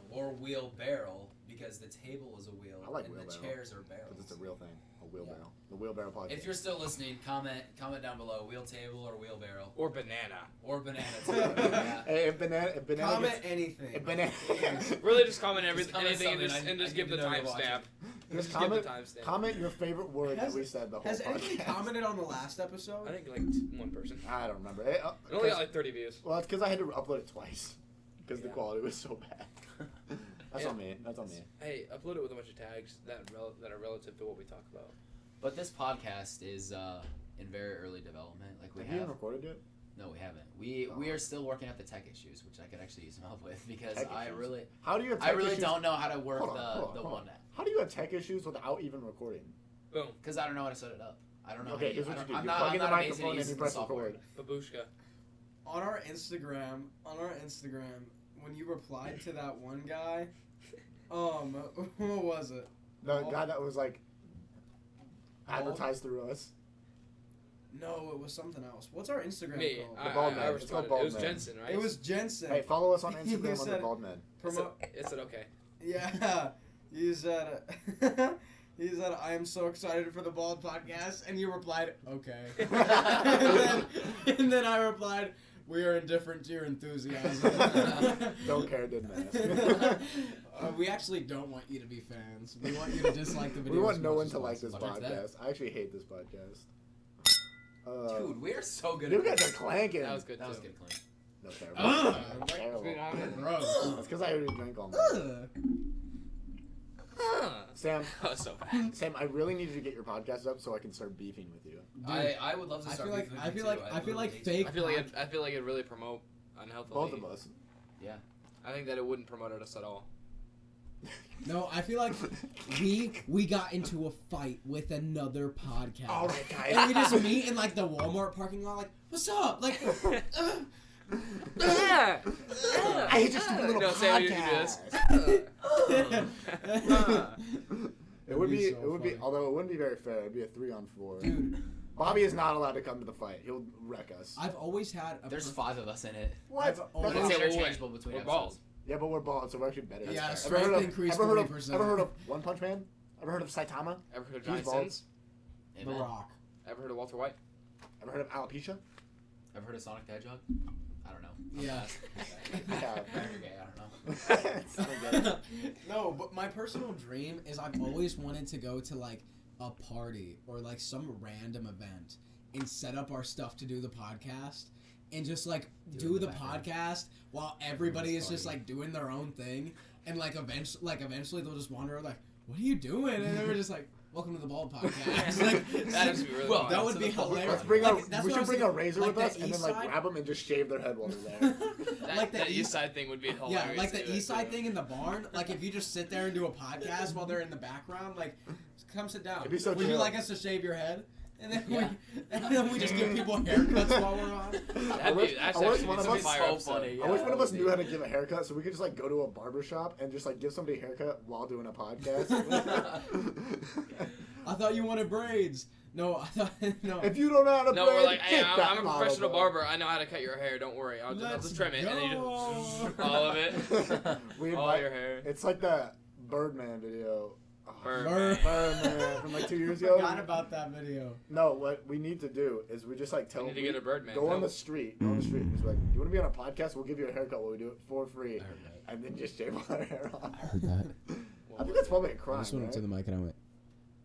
or wheel barrel because the table is a wheel,
I like
and the
wheelbarrow.
chairs are barrels.
Because it's a real thing. A wheelbarrow. The wheelbarrow podcast.
If you're still listening, comment down below. Wheel table or wheelbarrow
Or banana.
or banana table. Yeah.
Hey, if banana
Comment
gets,
anything.
if banana,
Really, just comment
Just comment
anything and
something.
just
I
give the
need to know you're watching.
timestamp.
just
Just give the
comment,
timestamp.
comment your favorite word
Has-
that we said the whole
Has anybody
podcast.
commented on the last episode?
I think like one person.
I don't remember.
It only got like 30 views.
Well, it's because I had to upload it twice. Because the
Yeah.
quality was so bad. That's
Yeah.
on me. That's on me.
Hey, upload it with a bunch of tags that are relative to what we talk about.
But this podcast is in very early development. Like we
Have you even
have.
recorded yet?
No, we haven't. We are still working at the tech issues, which I could actually use some help with because
Tech
I
issues?
really
How do you have tech
I really
issues?
don't know how to work
Hold on,
the
hold on.
one app
How do you have tech issues without even recording?
Boom.
because I don't know how to set it up. I don't know.
Okay,
how
here's
to,
what you do.
I'm
You
not,
plug
I'm
in the
not amazing
microphone
at
and
using
you
the
press
software.
record.
Babushka.
On our Instagram, when you replied to that one guy, what was it?
The
Oh.
guy that was like advertised through us.
No, it was something else. What's our Instagram
Me.
called?
I,
The bald
I,
man.
I
It's called
responded.
Bald
It was
Man.
Jensen, right?
It was Jensen.
Hey, follow us on
You
Instagram under
said-
Bald Man.
Promote.
It said okay.
Yeah, you said you said I am so excited for the Bald podcast, and you replied okay. and then I replied, we are indifferent to your enthusiasm.
Don't care, didn't ask.
We actually don't want you to be fans. We want you to dislike the video.
We want
as
no
much
one
as
to like this
possible.
What's that?
podcast. I actually hate this podcast.
Dude, we are so good.
You
at
guys
this.
are clanking.
That was good
That was
too.
good, Clint.
No, terrible.
Ugh.
Terrible.
Gross.
That's because I already drank all night.
Ugh.
Sam,
That was so bad.
Sam, I really need you to get your podcast up so I can start beefing with you.
I would love to
I
start.
feel like-
beefing with
I
you
feel
too.
like- I feel like
literally hate
fake-
I feel like it'd really promote unhealthily.
Both of us.
I think that it wouldn't promote us at all.
No, I feel like we got into a fight with another podcast.
All right, guys.
And we just meet in like the Walmart parking lot, like, what's up? Like,
I hate just doing a little
No, Sam, you should do this.
It would be,
so
it would be,
funny.
although it wouldn't be very fair. It'd be a 3-on-4.
Dude,
Bobby is not allowed to come to the fight. He'll wreck us.
I've always had a
There's 5 of us in it.
What?
I've
That's
always-
But it's
not-
say we're
interchangeable between
We're
episodes.
Yeah, but we're bald, so we're actually better.
Yeah,
Ever
strength
heard of-
increase
ever heard of-
40%.
Ever heard of One Punch Man? Ever heard of Saitama?
Ever heard of
He's
Giant
bald.
Sins?
The
Amen.
Rock.
Ever heard of Walter White?
Ever heard of alopecia?
Ever heard of Sonic the Hedgehog? I don't know.
Yeah.
Yeah.
You're gay, I don't know.
It's so good.
No, but my personal dream is I've always wanted to go to like a party or like some random event and set up our stuff to do the podcast and just like do the podcast while everybody is just like doing their own thing and like eventually they'll just wander like, what are you doing? And then we're just like, welcome to the Bald Podcast. Like,
That would be really
Well,
fun.
that would
to
be
the public.
hilarious.
Let's bring
Like,
a,
that's
we
what I
should
was
bring a
thinking.
razor
Like
with us
the
and then
East
like
Side?
grab them and just shave their head while they're there.
Like the
that
East-
East Side thing would be hilarious.
Yeah, like
to
the
do
East
that
Side
too.
thing in the barn. Like if you just sit there and do a podcast while they're in the background, like come sit down.
It'd be so
Would you
chill.
like us to shave your head? And then
Yeah.
we just give people haircuts while we're on.
That'd be,
I
that's
wish
actually
one of
some
us-
fire
so
episode.
funny.
I wish
Yeah,
one of
that
us
would
knew
be-
how to give a haircut, so we could just like go to a barber shop and just like give somebody a haircut while doing a podcast.
I thought you wanted braids. No, I thought no.
If you don't know how to
No,
braid,
we're like, hey,
get that
I'm a
model,
professional
bro.
barber. I know how to cut your hair. Don't worry. I'll
Let's
just trim it. And then you just
go.
all of it.
We
all
invite,
your hair.
it's like that Birdman video. Oh,
Birdman.
Birdman from like 2 years
I
ago.
forgot about that video.
No, what we need to do is we just like tell
We need to get a Birdman.
go on
No.
the street, and just like, you want to be on a podcast? We'll give you a haircut while we do it for free,
I heard that.
and then just shave all our hair off.
I heard that.
I think that's probably a crime.
I just went up
right?
to the mic and I went.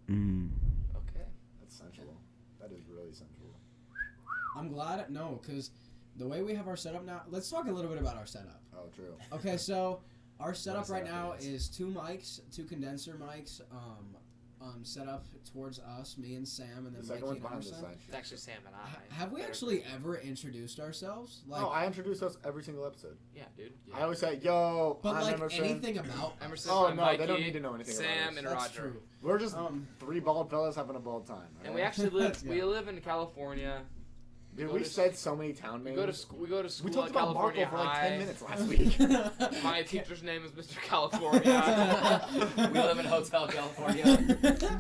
Okay.
That's sensual. That is really sensual.
I'm glad. No, because the way we have our setup now. Let's talk a little bit about our setup.
Oh, true.
Okay, so our setup right
setup
now
it
is 2 mics, 2 condenser mics, set up towards us, me and Sam, and then
The second one's
Mikey and
behind this
Emerson.
side.
It's actually Sam and I.
Have we actually ever introduced ourselves? Like,
Oh, I introduce us every single episode.
Yeah, dude.
I always say, "Yo,
but
I'm
like
Emerson."
anything about
Emerson,
Oh
I'm
no,
Mikey,
they don't need to know anything
Sam
about us.
and
That's
Roger.
true.
We're just
Um,
3 bald fellas having a bald time.
And we
alright?
actually live.
Yeah.
We live in California.
Dude,
go
we
to-
said so many town
We
names.
go to school. We go to school
We talked
at
about Marco
California
for like
High.
10 minutes last week.
My teacher's name is Mr. California.
We live in Hotel California.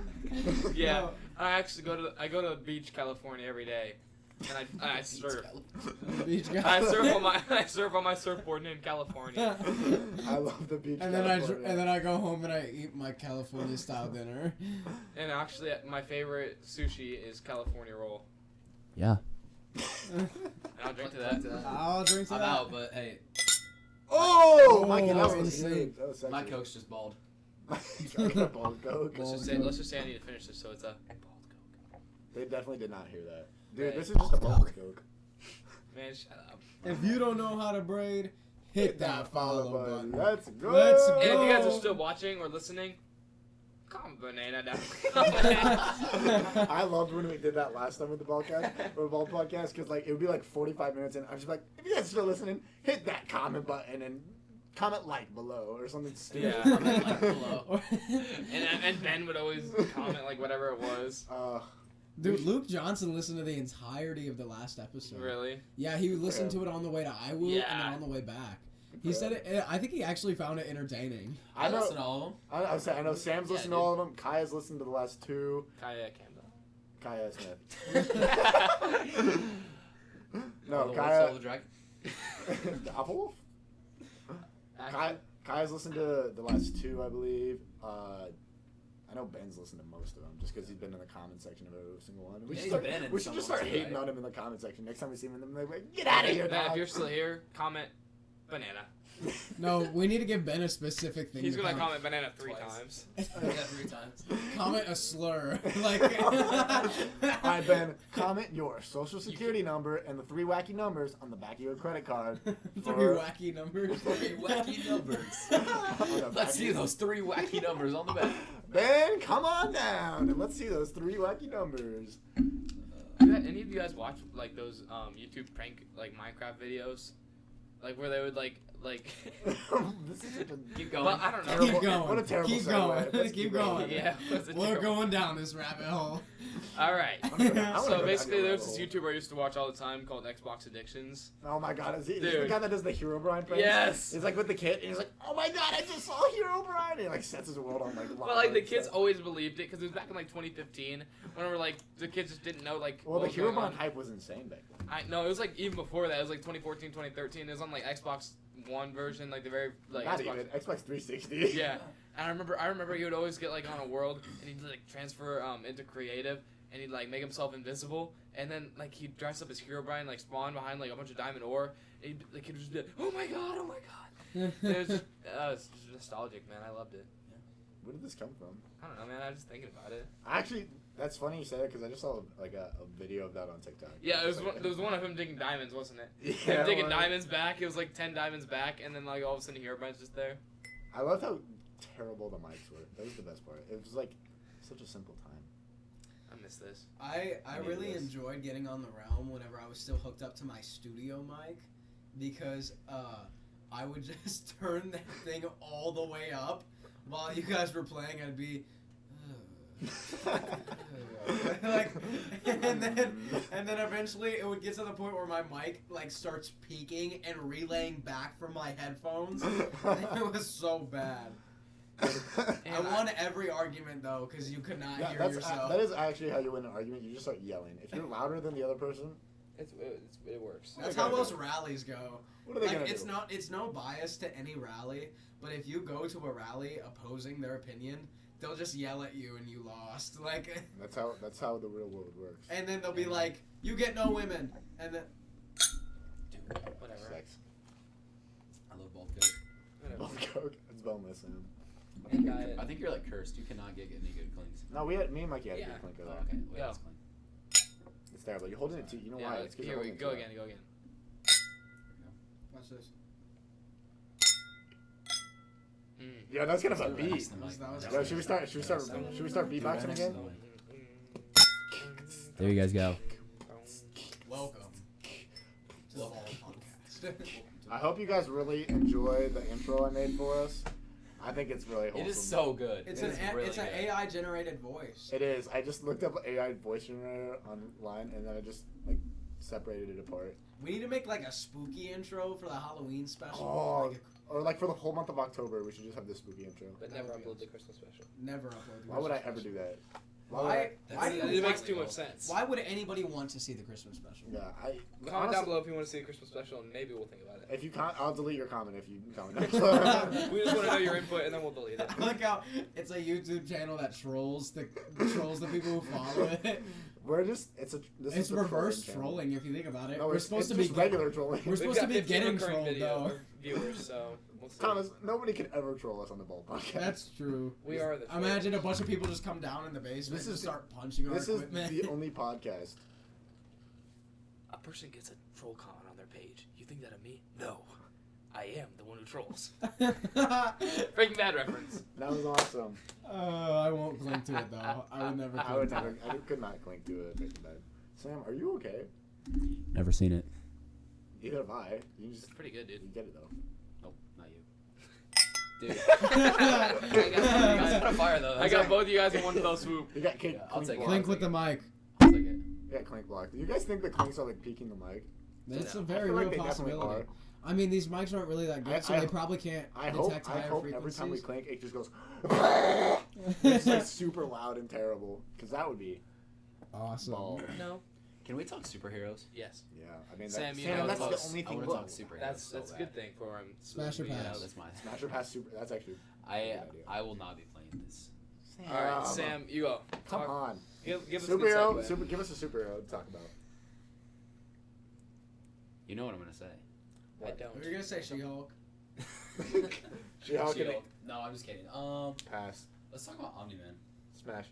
Yeah,
No.
I actually go to the beach, California every day, and I surf.
Beach guy.
I surf on my surfboard named California.
I love the beach.
And then
California.
I go home and I eat my California style dinner.
And actually, my favorite sushi is California roll.
Yeah.
And I'll drink to that.
I'll drink to
I'm
that.
out, but hey,
Oh,
Oh,
Mikey, that was
insane.
insane. That was sexy.
my Coke's just bald.
I got a bald Coke.
Bald
Let's just say I need to finish this, so it's a bald Coke.
They definitely did not hear that. Dude,
Right.
this is just a bald Coke.
Man, shut up.
If you don't know how to braid, hit that follow button.
Let's go.
Let's
And if you guys
go.
are still watching or listening, comment banana down.
I loved when we did that last time with the bald podcast because like it would be like 45 minutes in. I'm just like, if you guys are still listening, hit that comment button and comment like below or something stupid.
Yeah.
Comment like below.
and Ben would always comment like whatever it was.
Dude, Luke Johnson listened to the entirety of the last episode.
Really?
Yeah, he listened
Yeah.
to it on the way to Iwoo and
Yeah.
then on the way back. He said it. I think he actually found it entertaining.
I
I
know.
listen to all of them.
I was saying, I know Sam's
Yeah,
listened to all of them. Kaya's listened to the last two.
Kaya Campbell.
Kaya Smith.
All
No,
the Wolf,
Kaya.
Soul the Dragon.
The Apple Wolf?
Actually,
Kaya's listened to the last two, I believe. I know Ben's listened to most of them just because he's been in the comment section of every single one.
Yeah, he's been in
we should
some
just
of them
start
too,
hating
right?
on him in the comment section. Next time we see him in them, they're like, get out of here,
Ben,
dog.
if you're still here, comment banana.
No, we need to give Ben a specific thing.
He's
to
gonna comment banana 3
Twice.
times.
Yeah, 3 times.
Comment a slur. Like.
Alright, Ben, comment your social security number and the 3 wacky numbers on the back of your credit card.
3
for-
wacky numbers.
3 wacky numbers.
on the back
Let's see
of-
those 3 wacky numbers on the back.
Ben, come on down and let's see those 3 wacky numbers.
Do any of you guys watch like those YouTube prank like Minecraft videos, like where they would like
This is such a
Keep going.
Well, I don't know.
Keep going.
What a terrible
Keep
segue.
going.
Let's
Keep going.
Yeah. what's it
We're
called?
going down this rabbit hole.
All right.
I wanna go
So
down
basically,
your
there's
rabbit
this
hole.
YouTuber I used to watch all the time called Xbox Addictions.
Oh my god, is he the
Dude.
guy that does the Hero Brian pranks?
Yes.
He's like with the kid, and he's like, oh my god, I just saw Hero Brian! And he like sets his world on like lava
Well, like the
and
kids
stuff.
always believed it because it was back in like 2015, whenever like the kids just didn't know like.
Well,
what
the
was
Hero
going
Brian
on.
hype was insane back then.
I no, it was like even before that. It was like 2014, 2013. It was on like Xbox One version, like the very like
Not
Xbox.
even, Xbox 360.
Yeah, and I remember he would always get like on a world and he'd like transfer into creative and he'd like make himself invisible and then like he'd dress up as Hero Brian, like spawn behind like a bunch of diamond ore and the kid would just be like, oh my god, oh my god. And it was just nostalgic, man. I loved it.
Where did this come from?
I don't know, man. I was just thinking about it.
Actually, that's funny you say that because I just saw like a video of that on TikTok.
Yeah, it was
Just, like,
there was one of him digging diamonds, wasn't it?
Yeah,
Him digging
well,
diamonds back. It was like 10 diamonds back, and then like all of a sudden Hero Brian's just there.
I loved how terrible the mics were. That was the best part. It was like such a simple time.
I miss this.
I
need
really
this.
enjoyed getting on the realm whenever I was still hooked up to my studio mic because I would just turn that thing all the way up while you guys were playing. I'd be like, and then eventually it would get to the point where my mic like starts peaking and relaying back from my headphones. It was so bad. I won every argument though because you could not hear yourself.
that is actually how you win an argument. You just start yelling. If you're louder than the other person,
It works.
That's
They're
how
gonna
most
do.
rallies go.
what are they
Like
gonna
it's
do?
it's no bias to any rally, but if you go to a rally opposing their opinion, they'll just yell at you and you lost. Like,
That's how the real world works.
and then they'll be like, "You get no women," and then
Dude,
Whatever.
Sex.
I love bald Coke.
Whatever.
Bald Coke. It's boneless, man.
I think you're like cursed. You cannot get any good clings.
No, me and Mikey had a
Yeah.
good clink of
Oh,
that.
okay. Wait,
Yeah.
that's clean.
It's terrible. You're holding it too. You know
Yeah,
why? It's 'cause
here
you're
we
holding
go
it
again. Go again.
watch this.
Mm.
Yeah, that's kind of a
Let's do it
beat.
next to Mike.
That was-
Yo, should we start? Should we start beatboxing again?
There you guys go.
Welcome to the Ball Podcast.
I hope you guys really enjoy the intro I made for us. I think it's really wholesome.
It is so good.
It's
It
an
is really
it's an
good.
AI generated voice.
It is. I just looked up AI voice generator online, and then I just like separated it apart.
We need to make like a spooky intro for the Halloween special.
Oh.
Like
Or like for the whole month of October, we should just have this spooky intro.
But
That
never
would be
upload the Christmas special.
never upload. The
Why would I
Christmas
ever do
special.
that?
Why? Why do
That's-
you?
It makes
why-
too much sense.
Why would anybody want to see the Christmas special?
Yeah,
Comment
honestly,
down below if you want to see a Christmas special, and maybe we'll think about it.
If you can't, I'll delete your comment if you comment.
We just want to know your input, and then we'll delete it.
I like how it's a YouTube channel that trolls the people who follow it.
We're just this
It's
is the
reverse
channel.
trolling if you think about it.
No,
We're
it's
supposed to
just
be
regular trolling.
We're
We've
supposed to
got
be
15
getting
recurring
trolled though.
viewers, so we'll see.
Thomas, nobody can ever troll us on the Bald Podcast.
That's true.
We are the
Imagine a bunch of people just come down in the basement
This
and
is-
start punching our
this is
equipment.
the only podcast.
A person gets a troll comment on their page. You think that of me? No. I am the one who trolls. Breaking Bad reference.
That was awesome.
I won't cling to it though. I would never.
I would never. I could not clink to it. Breaking Bad. Sam, are you okay?
Never seen it.
Neither have I. You just
It's pretty good, dude.
you get it though.
Nope, not you. Dude.
I
That's not a fire though.
I got both you guys in one fell swoop.
You got clink.
Yeah, I'll take it.
Clink with the mic.
I'll take it.
Yeah, clink block. Do you guys think the clinks are like peeking the mic?
It's a
I
very
feel like
real
they definitely
possibility.
are.
I mean, these mics aren't really that good, so
I-
they probably can't
I hope.
detect
I
higher
hope every
frequencies.
time we clink, it just goes. It's like super loud and terrible. Because that would be
Awesome.
ball.
No.
Can we talk superheroes?
Yes.
Yeah, I mean,
Sam,
that,
you know
that's
close.
the only
I
thing.
want to
Look,
talk superheroes.
That's
so
a
bad.
good thing for him.
Smash or
Yeah,
pass?
that's mine.
Smash or pass super. That's actually.
I
idea.
I will not be playing this.
All right, Sam, you go.
Come
Talk-
on.
Give us a
Superhero.
good segue.
Give us a superhero to talk about.
You know what I'm gonna say.
I don't.
You're gonna say She-Hulk?
She-Hulk and
She-Hulk. No, I'm just kidding.
pass.
Let's talk about Omni-Man.
Smash.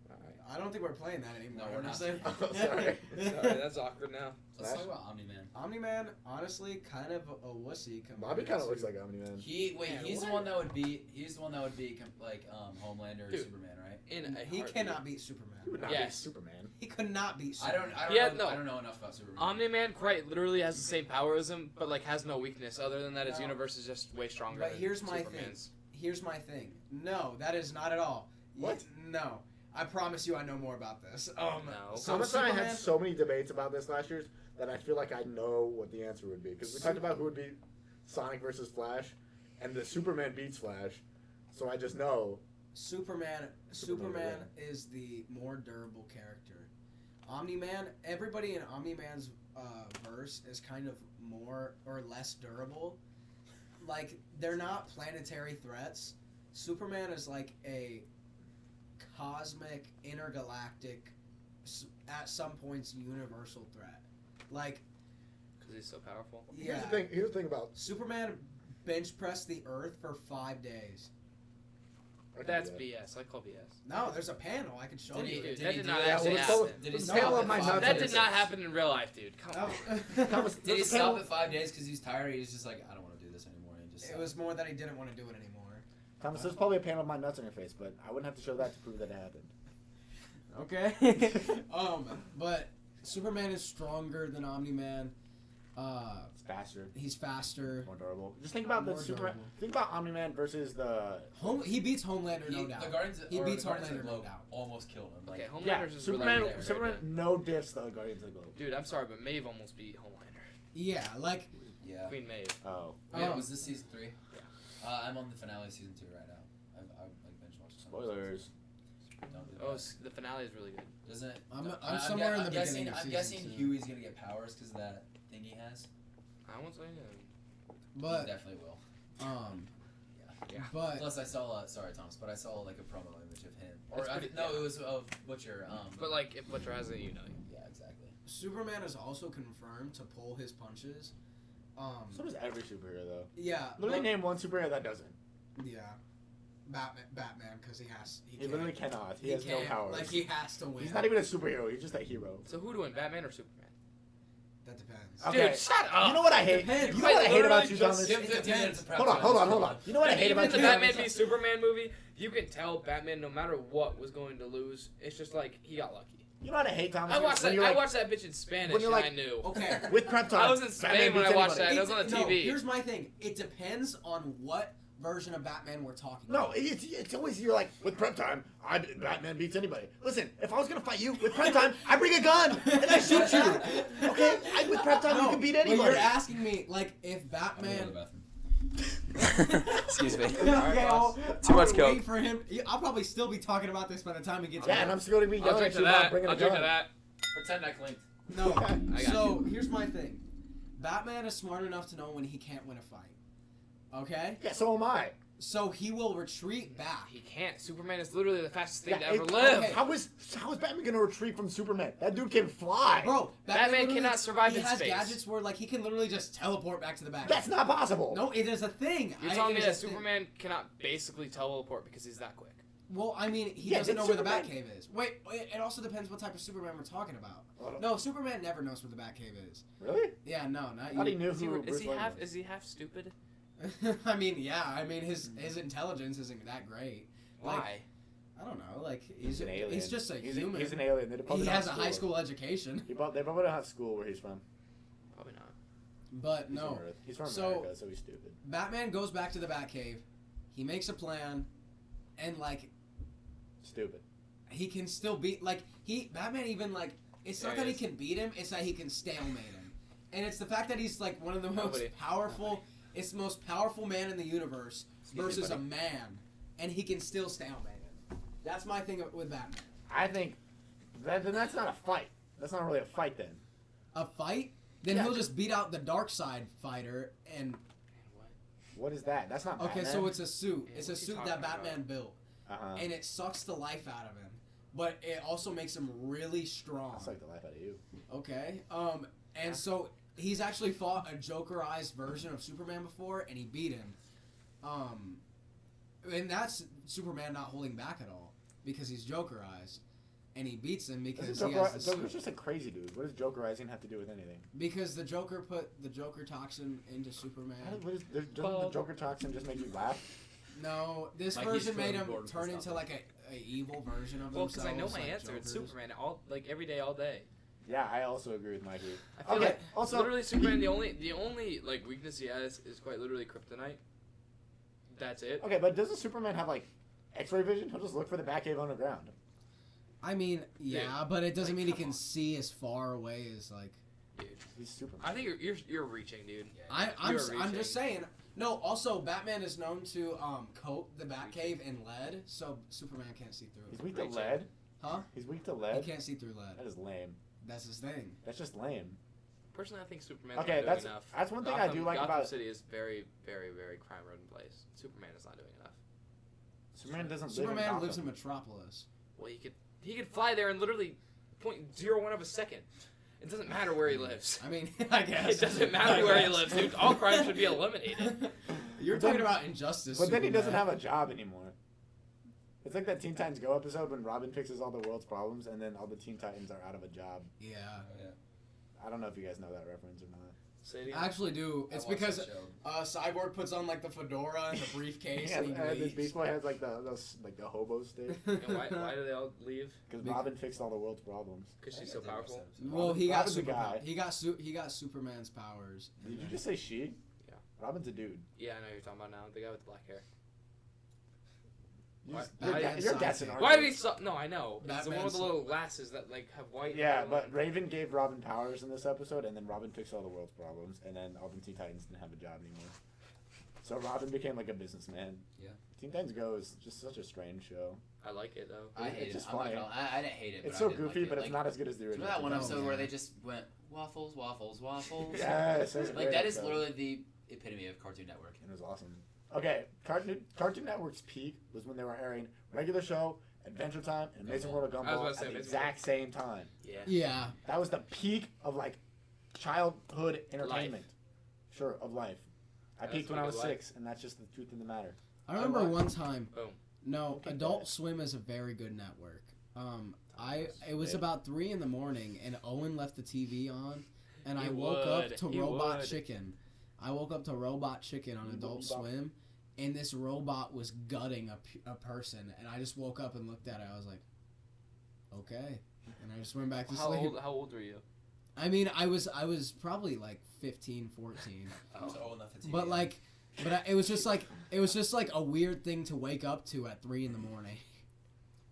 Alright.
I don't think we're playing that anymore.
No, we're not.
Honestly.
Oh, sorry.
Sorry, that's awkward now.
Let's
Smash?
talk about Omni-Man.
Omni-Man, honestly, kind of a wussy.
Bobby kind of looks
to-
like Omni-Man.
He's
Man,
the
what?
one that would be. He's the one that would be like Homelander or
Dude.
Superman, right?
In a
He
heartbeat.
cannot beat Superman.
He would not
Yes.
be Superman.
He could not beat
I
Superman.
don't.
Yeah,
know,
no.
I don't know enough about Superman.
Omni-Man quite literally has the same power as him, but like has no weakness. Other than that, his
No.
universe is just way stronger.
But
than
here's my
Superman's.
Here's my thing. No, that is not at all.
What?
No. I promise you I know more about this.
No.
So
Thomas and I
Superman,
had so many debates about this last year that I feel like I know what the answer would be. Because we talked about who would beat Sonic versus Flash, and the Superman beats Flash. So I just know.
Superman is the more durable character. Omni-Man, everybody in Omni-Man's verse is kind of more or less durable. Like, they're not planetary threats. Superman is like a cosmic, intergalactic, at some points universal threat. Like,
Because he's so powerful.
yeah,
Here's the thing about.
Superman bench pressed the Earth for 5 days.
I can
That's
do that.
BS. I call BS.
No, there's a panel I can show
Did
you.
he,
Dude,
did
that
he
did
do
not
that?
actually
Did he
happen.
stop- Did he
The
stop
panel
at
of my
5
nuts
That
That
did not happen in real life, dude. Come on.
Thomas,
Did he
there's a
stop
panel-
at 5 days because he's tired? He's just like, I don't want to do this anymore. And he just
It was more that he didn't want to do it anymore.
Thomas, there's probably a panel of my nuts on your face, but I wouldn't have to show that to prove that it happened.
Okay. But Superman is stronger than Omni-Man.
It's faster,
He's faster.
more durable. Just think about the
More
Superman.
durable.
Think about Omni-Man versus the.
He beats Homelander, no doubt.
The Guardians,
He
or
beats
the Guardians of
Homelander,
the
no
Globe
doubt.
almost killed him.
Okay,
Like,
Homelander's is
Superman.
really there.
Superman, no diffs the Guardians of the Globe.
Dude, I'm sorry, but Maeve almost beat Homelander.
Yeah, like
yeah.
Queen Maeve.
Oh,
Yeah,
Oh.
was this season 3?
Yeah.
I'm on the finale of season 2 right now. I've like binge watched some
spoilers.
Don't do
Oh,
that.
the finale is really good.
Doesn't it?
I'm somewhere in the
guessing,
beginning of
I'm
season
guessing
2.
Huey's gonna get powers because of that thing he has.
I won't say anything.
He
but
definitely will.
Yeah.
but
Plus, I saw sorry, Thomas, but I saw like a promo image of him. Or
That's pretty-
no,
yeah.
it was of Butcher.
But like, if Butcher has it, you know.
yeah, exactly.
Superman is also confirmed to pull his punches.
So does every superhero, though.
Yeah,
Literally
but-
name one superhero that doesn't.
yeah. Batman, because he
He literally cannot. He has no
can't.
powers.
Like he has to win.
He's not even a superhero. He's just a hero.
So who to win, Batman or Superman?
That depends.
Okay.
Dude, shut up.
You know what I hate?
Depends.
You know what I hate about you,
Literally
Thomas?
Give
It
15
depends.
minutes of prep
Hold on,
time.
hold on, hold on. You know what I hate
Even
about
in the
you?
Batman v Superman movie, you can tell Batman, no matter what, was going to lose. It's just like he got lucky.
You know what I hate, Thomas?
I watched
When
that.
you're
I
like-
watched that bitch in Spanish,
when you're
and
like-
I knew.
Okay.
With prep time.
I was in Spain
Batman
when
beats
I watched
anybody.
that. It was on the
No,
TV.
here's my thing. It depends on what version of Batman we're talking
No,
about.
it's always you're like with prep time. Batman beats anybody. Listen, if I was gonna fight you with prep time, I bring a gun and I shoot you. Okay, with prep time you can beat
But
anybody.
you're asking me, like, if
I'm gonna go to
Batman...
the bathroom.
Excuse me.
Okay,
Too much
I'll
coke.
wait for him. I'll probably still be talking about this by the time he gets
Yeah,
back.
and I'm still gonna be
I'll
yelling
drink
at
to
you about
that.
bringing a
I'll drink to
gun.
that.
Pretend I clinked.
No.
I got
So here's my thing. Batman is smart enough to know when he can't win a fight. Okay?
Yeah, so am I.
So he will retreat back.
He can't. Superman is literally the fastest thing
Yeah,
to ever
it-
live.
okay.
How is Batman gonna retreat from Superman? That dude can fly.
Bro,
Batman
literally-
cannot survive
he
in
has
space.
gadgets where like he can literally just teleport back to the back.
That's not possible.
No, it is a thing.
You're telling me that Superman cannot basically teleport because he's that quick?
Well, I mean, he
Yeah,
doesn't
did
know where the
Superman-
Batcave is. Wait, it also depends what type of Superman we're talking about.
Oh,
No, Superman never knows where the Batcave is.
Really?
Yeah, no, not
I thought he
you.
knew
Is he,
who
is
Bruce
he
Wayne
half?
was.
Is he half stupid?
I mean, yeah. I mean, his intelligence isn't that great. Like,
Why?
I don't know. Like
He's an alien.
He's just a human.
He's an alien. They probably
He
don't
has a
have
high
school.
school education.
They probably don't have school where he's from.
Probably not.
But
He's
no,
from Earth. He's from
So-
America, so he's stupid.
Batman goes back to the Batcave. He makes a plan, and like
Stupid.
he can still beat. Like Batman even like it's
There
not
he
that he
is.
can beat him. It's that he can stalemate him, and it's the fact that he's like one of the
Nobody.
most powerful. It's the most powerful man in the universe
Excuse me,
versus a
buddy.
man, and he can still stalemate him. That's my thing with Batman.
I think then that's not a fight. That's not really a fight then.
A fight, then
Yeah.
he'll just beat out the dark side fighter and
What is that? That's not
okay,
Batman.
so it's a suit.
Yeah,
It's a
what's he
suit
talking
that
about?
Batman built,
uh-huh.
and it sucks the life out of him, but it also makes him really strong.
I'll suck the life out of you.
Okay. And so he's actually fought a Jokerized version of Superman before, and he beat him. And that's Superman not holding back at all because he's Jokerized, and he beats him because he has the
Joker's
suit.
just a crazy dude. What does Jokerizing have to do with anything?
Because the Joker put the Joker toxin into Superman.
Doesn't the Joker toxin just make you laugh?
No, this
Like he's
version made
throwing
him
Gordon
turn
for
into
stuff.
like a evil version of
Well, because
themselves.
I know my
like
answer. It's
Jokers.
Superman. Every day, all day.
Yeah, I also agree with Mikey.
I feel
Okay,
like
also
literally Superman. The only like weakness he has is quite literally kryptonite. That's it.
Okay, but doesn't Superman have like X-ray vision? He'll just look for the Batcave underground.
I mean, yeah, but it doesn't
Like,
mean he
come
can
on.
see as far away as like.
Dude,
He's Superman.
I think you're reaching, dude.
I'm
You're
I'm
reaching.
just saying. No, also Batman is known to coat the Batcave in lead, so Superman can't see through
He's
it.
weak to
Reaching.
lead.
Huh?
He's weak to
He
lead.
can't see through lead.
That is lame.
That's his thing.
That's just lame.
Personally, I think Superman's
Okay,
not doing enough.
that's one thing I do like
Gotham
about
City is very, very, very crime-ridden place. Superman is not doing enough.
Superman. Doesn't
Superman
live
lives
in
in
Gotham.
Metropolis.
Well, he could fly there in literally 0.01 of a second. It doesn't matter where he lives.
I mean, I guess
It doesn't matter where he lives, dude. All crime should be eliminated.
You're
But
talking
then-
about injustice.
But then he doesn't
Superman.
have a job anymore. It's like that Teen Titans Go episode when Robin fixes all the world's problems and then all the Teen Titans are out of a job.
Yeah,
I don't know if you guys know that reference or not.
Say it again.
I actually do. It's
I watched
because
that show.
Cyborg puts on like the fedora and the briefcase and he
this
leaves.
Beast Boy has like the hobo stick
And why do they all leave?
because Robin fixed all the world's problems.
Because she's so powerful.
Well, he got
Robin's a
super.
guy.
He got Superman's powers.
Did you just say she?
Yeah.
Robin's a dude.
Yeah, I know who you're talking about now. The guy with the black hair.
You
Why-
just-
why
You're,
did-
you're guessing.
Why
aren't
Why
you?
did he stop? No, I know. It's the one with the
Batman's-
little glasses that like have white.
Yeah,
and
but Raven gave Robin powers in this episode, and then Robin fixed all the world's problems, and then all the Teen Titans didn't have a job anymore. So Robin became like a businessman.
Yeah.
Teen Titans Go is just such a strange show.
I like it though.
I
It's
hate it.
just
I'm not
funny.
gonna, I didn't hate it.
It's
but
so
I didn't
goofy,
like it.
but
like,
it's not as good as the original.
Remember that one
Oh,
episode
yeah.
where they just went waffles, waffles, waffles?
Yes, it was a
Like
great
that is
episode.
literally the epitome of Cartoon Network.
It was awesome. Okay, Cartoon Network's peak was when they were airing regular show, Adventure Time, and Amazing World of
I was
Gumball
about
at
to say
the
Amazing
exact same time.
Yeah.
Yeah.
That was the peak of like childhood entertainment. Sure, of life. I
That's
peaked
the
when I
peak
was
of life.
6, and that's just the truth of the matter.
I remember
what?
one time.
Boom.
No,
Okay,
Adult
good.
Swim is a very good network. It was
Yeah.
about 3 in the morning, and Owen left the TV on, and I
He
woke up
would.
to
He
Robot
would.
Chicken. I woke up to Robot Chicken on Adult
Bebop.
Swim, and this robot was gutting a person, and I just woke up and looked at it. I was like, okay, and I just went back to sleep.
How old were you?
I mean, I was probably like 15, 14.
So old enough to
But like But it was just like a weird thing to wake up to at 3 a.m.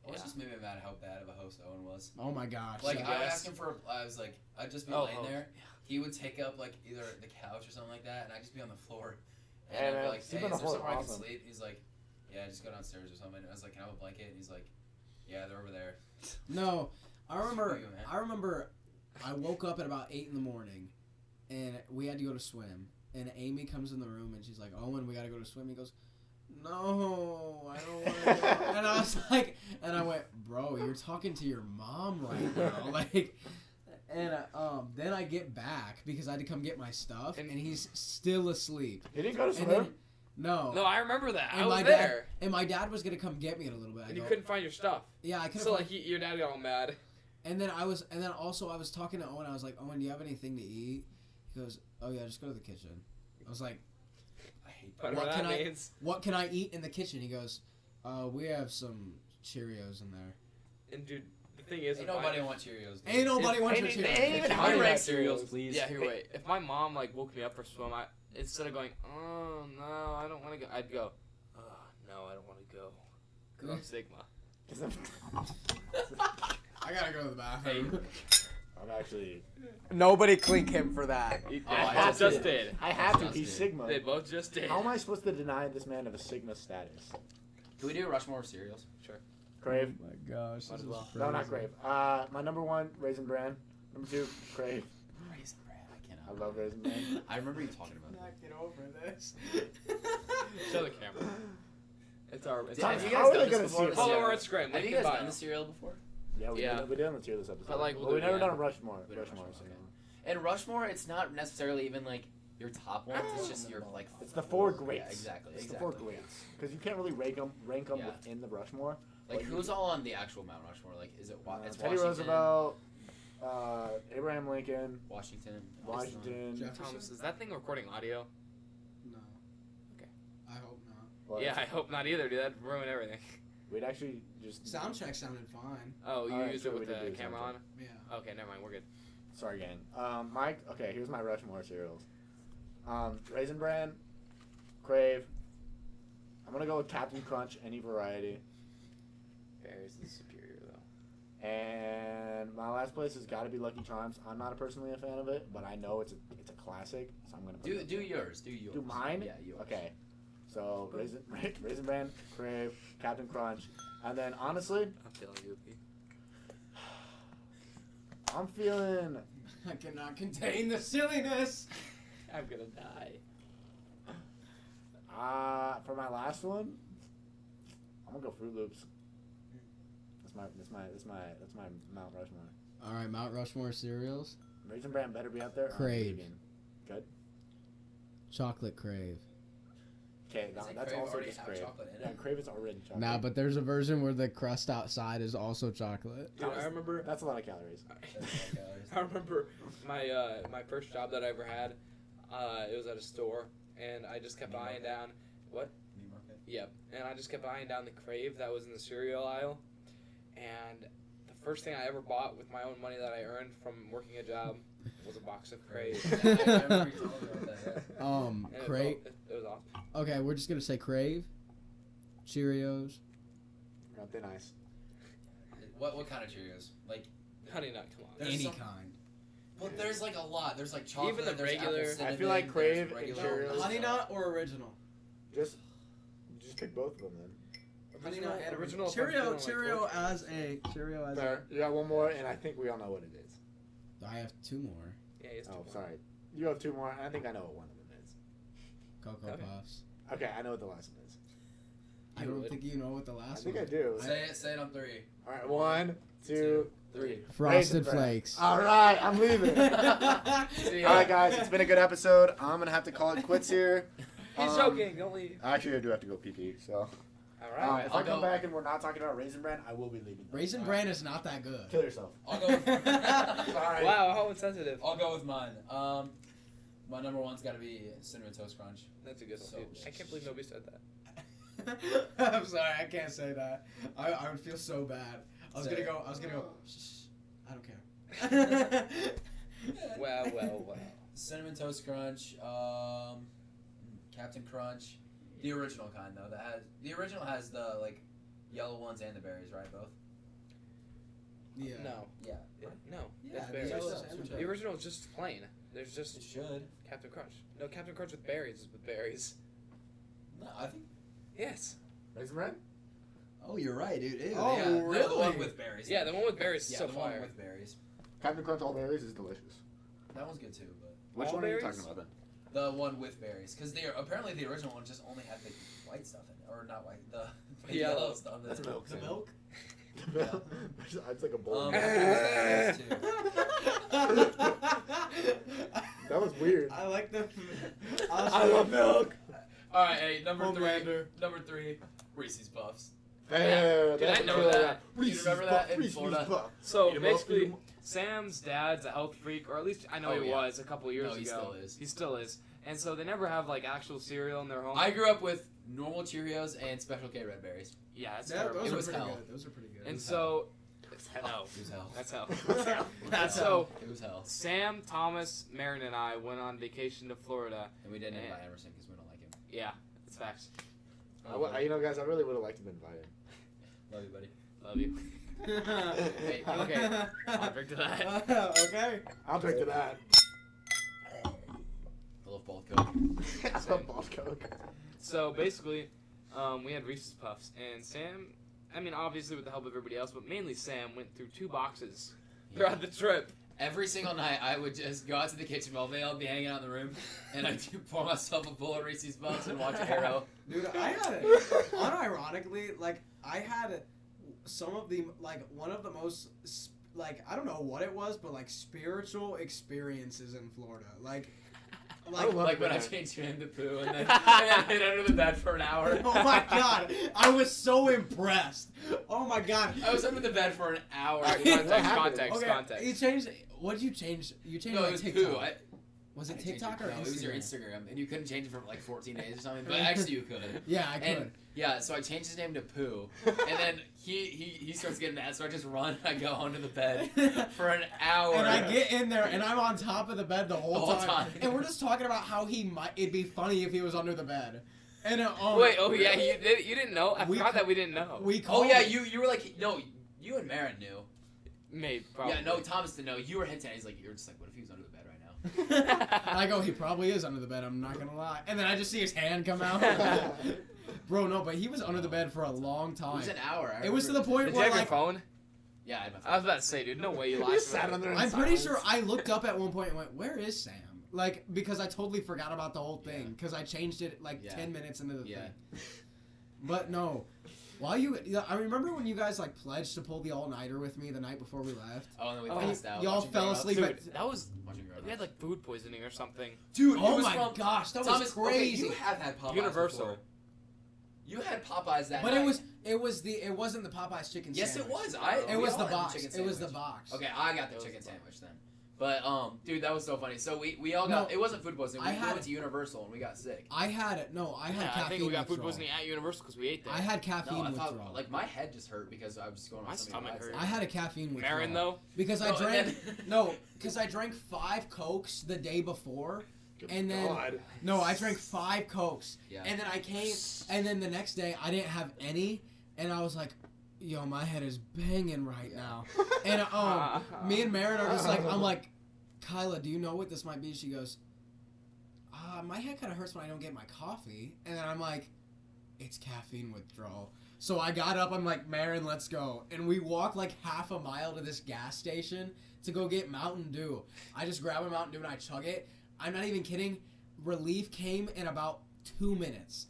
It was just made me mad how bad of a host Owen was.
Oh my gosh.
Like,
yeah.
I asked him for, I'd just be
Oh,
laying
host.
there. He would take up, like, either the couch or something like that, and I'd just be on the floor. And
Hey,
I'd be
man,
like,
sleep
hey,
on the
is there
floor,
somewhere I can
awesome.
sleep? He's like, yeah, just go downstairs or something. And I was like, can I have a blanket? And he's like, yeah, they're over there.
No, I remember.
Screw you, man.
I remember. I woke up at about 8 a.m. and we had to go to swim. And Amy comes in the room and she's like, "Owen, we gotta go to swim." He goes, "No, I don't want to go." And I was like, and I went, "Bro, you're talking to your mom right now." Like, and then I get back because I had to come get my stuff, and he's still asleep.
He didn't go to
And
swim?
then, no.
No, I remember that.
And
I was
my
there.
And my dad was gonna come get me in a little bit. I
And you
go,
couldn't find your stuff.
yeah, I could.
So like your dad got all mad.
And then also I was talking to Owen. I was like, "Owen, do you have anything to eat?" He goes, "Oh yeah, just go to the kitchen." I was like,
I hate
Whatever
What
that
can I-
means.
"What can I eat in the kitchen?" He goes, "We have some Cheerios in there."
And dude, the thing is,
Ain't
if
nobody
I,
want Cheerios. Dude.
Ain't nobody wants your
ain't-
Cheerios.
ain't even
Can we
hungry
rank
at
cereals,
Cheerios.
please?
yeah, here, wait. If my mom like woke me up for swim, instead of going, "Oh no, I don't want to go," I'd go, "Oh no, I don't want to go." Cause I'm Sigma.
I gotta go to the bathroom.
I'm actually...
Nobody clink him for that.
They
Oh, I
both
just
just did.
I have to.
Just
He's
did.
Sigma.
They both just did.
How am I supposed to deny this man of a Sigma status?
Can we do Rushmore of cereals?
Crave?
Oh my gosh.
Might as well.
No, not Crave. My number 1, Raisin Bran. Number 2, Crave.
Raisin Bran, I cannot.
I love Raisin Bran.
I remember you talking about that.
Get over this.
Show the camera. It's our. It's
Have
our
you
How
guys
are
done
they
this
gonna
before?
see it?
Follow our Instagram.
Have
Link
you
in
guys
bio.
done the cereal before?
Yeah, we
Yeah.
did on the tier this episode.
But, like, we'll
but we
do it
never
again.
done a Rushmore.
We did
Rushmore.
Rushmore,
so
okay.
no.
And Rushmore, it's not necessarily even like your top ones. It's just your like.
It's the 4 greats.
Yeah, exactly.
It's
exactly.
the 4 greats. Because you can't really rank them
Yeah.
within the Rushmore.
Like
But you-
who's all on the actual Mount Rushmore? Like, is it it's
Teddy
Washington,
Roosevelt, Abraham Lincoln,
Washington,
Washington.
Jefferson?
Thomas, is that thing recording audio?
No.
Okay.
I hope not.
Well,
Yeah, I hope not either, dude. That'd ruin everything.
We'd actually just...
Sound check sounded fine.
Oh, you
Alright,
used
so
it
we
with
did do
the camera on?
something.
Yeah.
Okay, never mind. We're good.
Sorry, gang. Okay, here's my Rushmore cereals. Raisin Bran, Crave. I'm gonna go with Captain Crunch, any variety.
Berries is superior, though.
And my last place has got to be Lucky Charms. I'm not personally a fan of it, but I know it's a classic, so I'm gonna put it
Do
there.
yours. Do yours.
Do mine?
Yeah, yours.
Okay. So Raisin Bran, Crave, Captain Crunch, and then honestly,
I'm feeling goopy.
I'm feeling.
I cannot contain the silliness.
I'm gonna die.
For my last one, I'm gonna go Fruit Loops. That's my Mount Rushmore.
All right, Mount Rushmore cereals.
Raisin Bran better be up there.
Crave.
Good.
Chocolate Crave.
Okay,
Does it
that's
Crave
also
already
just
have
Crave.
chocolate in
Yeah,
it?
Crave is already chocolate.
Nah, but there's a version where the crust outside is also chocolate.
Dude, I remember.
That's a lot of calories.
I remember my first job that I ever had. It was at a store, and I just kept
Meat
eyeing
market?
down. What?
Meat market.
Yep. And I just kept eyeing down the Crave that was in the cereal aisle, and the first thing I ever bought with my own money that I earned from working a job was a box of Crave.
Yeah, I remember you told me about that. Yeah.
And
Crave.
it was awesome.
Okay, we're just gonna say Crave. Cheerios.
Aren't they nice?
What kind of Cheerios? Like,
Honey Nut, come on.
There's
Any
some-
kind.
but there's like a lot. There's like chocolate.
Even the
there's apple
regular- I
cinnamon,
feel like
there's
Crave and
regular,
Cheerios-
there's
Honey Nut or original?
Just pick both of them then.
Honey
Original-
Nut and
original
Cheerio.
fucking, like,
Cheerio
torture.
as a Cheerio as
Fair. You got one more, and I think we all know what it is.
a. I have 2 more.
Yeah, it's
Oh,
too
sorry. You have 2 more, and I think I know what one of them is.
Cocoa
Okay.
Puffs.
Okay, I know what the last one is.
I
You
don't
would.
think you know what the
I
last
think
one.
I do.
Say it on 3.
All right, 1, 2, 3.
Frosted
Raisin Bran.
Flakes.
All right, I'm leaving.
See ya.
All right, guys, it's been a good episode. I'm gonna have to call it quits here.
He's joking. Don't leave.
Actually, I do have to go pee. So,
All right.
if
I'll
I come
go.
back and we're not talking about Raisin Bran, I will be leaving.
Raisin Bran is not that good.
Kill yourself.
I'll go. With,
Sorry.
Wow, how insensitive.
I'll go with mine. My number one's got to be Cinnamon Toast Crunch.
That's a good
So-
one. Dude, I can't believe nobody said that.
I'm sorry, I can't say that. I would feel so bad. I was
Say
gonna
it.
go. Shh, I don't care.
Well.
Cinnamon Toast Crunch. Captain Crunch, the original kind though. The original has the like yellow ones and the berries, right? Both.
Yeah.
No.
Yeah.
No.
Yeah,
That's
the
berries.
yellows and the
The
berries.
original is just plain. There's
It
just
should.
Captain Crunch. No, Captain Crunch with berries is with berries.
No, I think.
Yes.
Raisin Bran?
Oh, you're right, dude. Ew,
Oh,
yeah, they're the
really?
one with berries.
Yeah, the one with berries is
Yeah,
so
the
fire.
one with berries.
Captain Crunch all berries is delicious.
That one's good too, but
Which
All
one are you
berries?
talking about then?
the one with berries, because apparently the original one just only had the white stuff in it, or not white, the
Yellow.
yellow stuff. in
That's
it.
milk.
The milk?
It's like a bowl.
That
That was weird.
I like the.
I love milk.
All right, hey, number
Homelander.
three, Reese's Puffs.
Hey,
Dude, I
that's
know
really
that.
Do you remember that in
Reese's
Florida?
Puffs.
So
Eat 'em up, eat
basically,
'em up.
Sam's dad's a health freak, or at least I know
Oh,
he
yeah.
was a couple years
No, he
ago.
still is.
He still is. And so they never have like actual cereal in their home.
I grew up with normal Cheerios and Special K Red Berries.
Yeah, that's
Yeah,
terrible.
those
It
are
was
pretty
hell.
good. Those are pretty good.
And so, no,
It was hell.
that's hell.
That's
so
hell.
It was hell.
Sam, Thomas, Marin, and I went on vacation to Florida.
And we didn't
And-
invite Emerson because we don't like him.
Yeah, it's facts.
You know, guys, I really would have liked to be invited.
Love you, buddy.
Love you.
Hey,
okay. I'll drink to that.
Okay.
I'll drink to that.
I love both Coke.
I love Boss Coke.
So basically, we had Reese's Puffs, and Sam, I mean, obviously with the help of everybody else, but mainly Sam went through 2 boxes throughout the trip.
Every single night, I would just go out to the kitchen while they all be hanging out in the room, and I'd pour myself a bowl of Reese's Puffs and watch Arrow.
Dude, I had unironically, like, I had some of the, like, one of the most, like, I don't know what it was, but, like, spiritual experiences in Florida. Like,
love
Like when I
that.
changed your name to Pooh and then hid under the bed for an hour.
oh my god, I was so impressed. Oh my god.
I was under the bed for an hour.
Context.
Okay,
Context.
you changed. What did you change? You changed
No,
like
it was
TikTok.
Pooh.
Was
I
it
changed
TikTok
it.
or
No,
Instagram?
it was your Instagram, and you couldn't change it for like 14 days or something. But actually, you could.
Yeah, I could.
And yeah, so I changed his name to Pooh, and then he starts getting mad, so I just run. I go under the bed for an hour.
And I get in there, and I'm on top of the bed the
The
whole,
whole
time.
time.
And we're just talking about how it'd be funny if he was under the bed. And
Wait, oh yeah, you didn't know? I
We
forgot
ca-
that we didn't know.
we
Oh
called
yeah,
it-
you were like no, you and Marin knew.
Maybe, probably.
Yeah, no, Thomas didn't know. You were hinting. He's like, you're just like, what if he was under the bed right now?
And I go, he probably is under the bed. I'm not gonna lie. And then I just see his hand come out. Bro, no, but he was under the bed for a long
It
time.
was an hour. I
It was to the
remember.
point
Did you
where
have your
like
phone?
Yeah, I had my phone.
I was about to say, dude, no way you
You
lied.
just sat under in
I'm pretty sure
silence.
I looked up at one point and went, "Where is Sam?" Like because I totally forgot about the whole thing
Yeah.
because I changed it like
Yeah.
10 minutes into the
Yeah.
thing. But no, I remember when you guys like pledged to pull the all-nighter with me the night before we left.
Oh, and then we
Oh,
passed out.
y'all
watching
fell
grown-ups.
asleep
Dude,
at-
that was,
Watching
we
grown-ups.
had like food poisoning or something.
Dude,
Oh
it was
my
from
gosh, that
Thomas,
was crazy.
Okay, you have had Popeyes
Universal.
before. You had Popeyes that
But
night.
it wasn't the Popeyes chicken
Yes,
sandwich.
it was.
It
we
was
all
the
had
box.
chicken
It was the
sandwich.
box.
Okay, I got the
It was
chicken
the
sandwich then. But dude, that was so funny. So we all got.
No,
it wasn't food poisoning.
I
We
had-
went to Universal and we got sick.
I had
Yeah,
caffeine
I think we got food
withdrawal.
poisoning at Universal because we ate there.
I had caffeine
No, I
withdrawal.
thought like my head just hurt because I was just going on
My
so many
stomach
rides.
hurt.
I had a caffeine withdrawal.
Marin though,
Because I
No, and
drank because I drank 5 Cokes the day before,
Good
and then
God.
no, I drank 5 Cokes,
Yeah.
and then I came, and then the next day I didn't have any, and I was like, yo, my head is banging right now, and me and Marin are just like, I'm like, Kyla, do you know what this might be? She goes, my head kind of hurts when I don't get my coffee, and then I'm like, it's caffeine withdrawal. So I got up, I'm like, Marin, let's go. And we walked like half a mile to this gas station to go get Mountain Dew. I just grab a Mountain Dew and I chug it. I'm not even kidding. Relief came in about 2 minutes.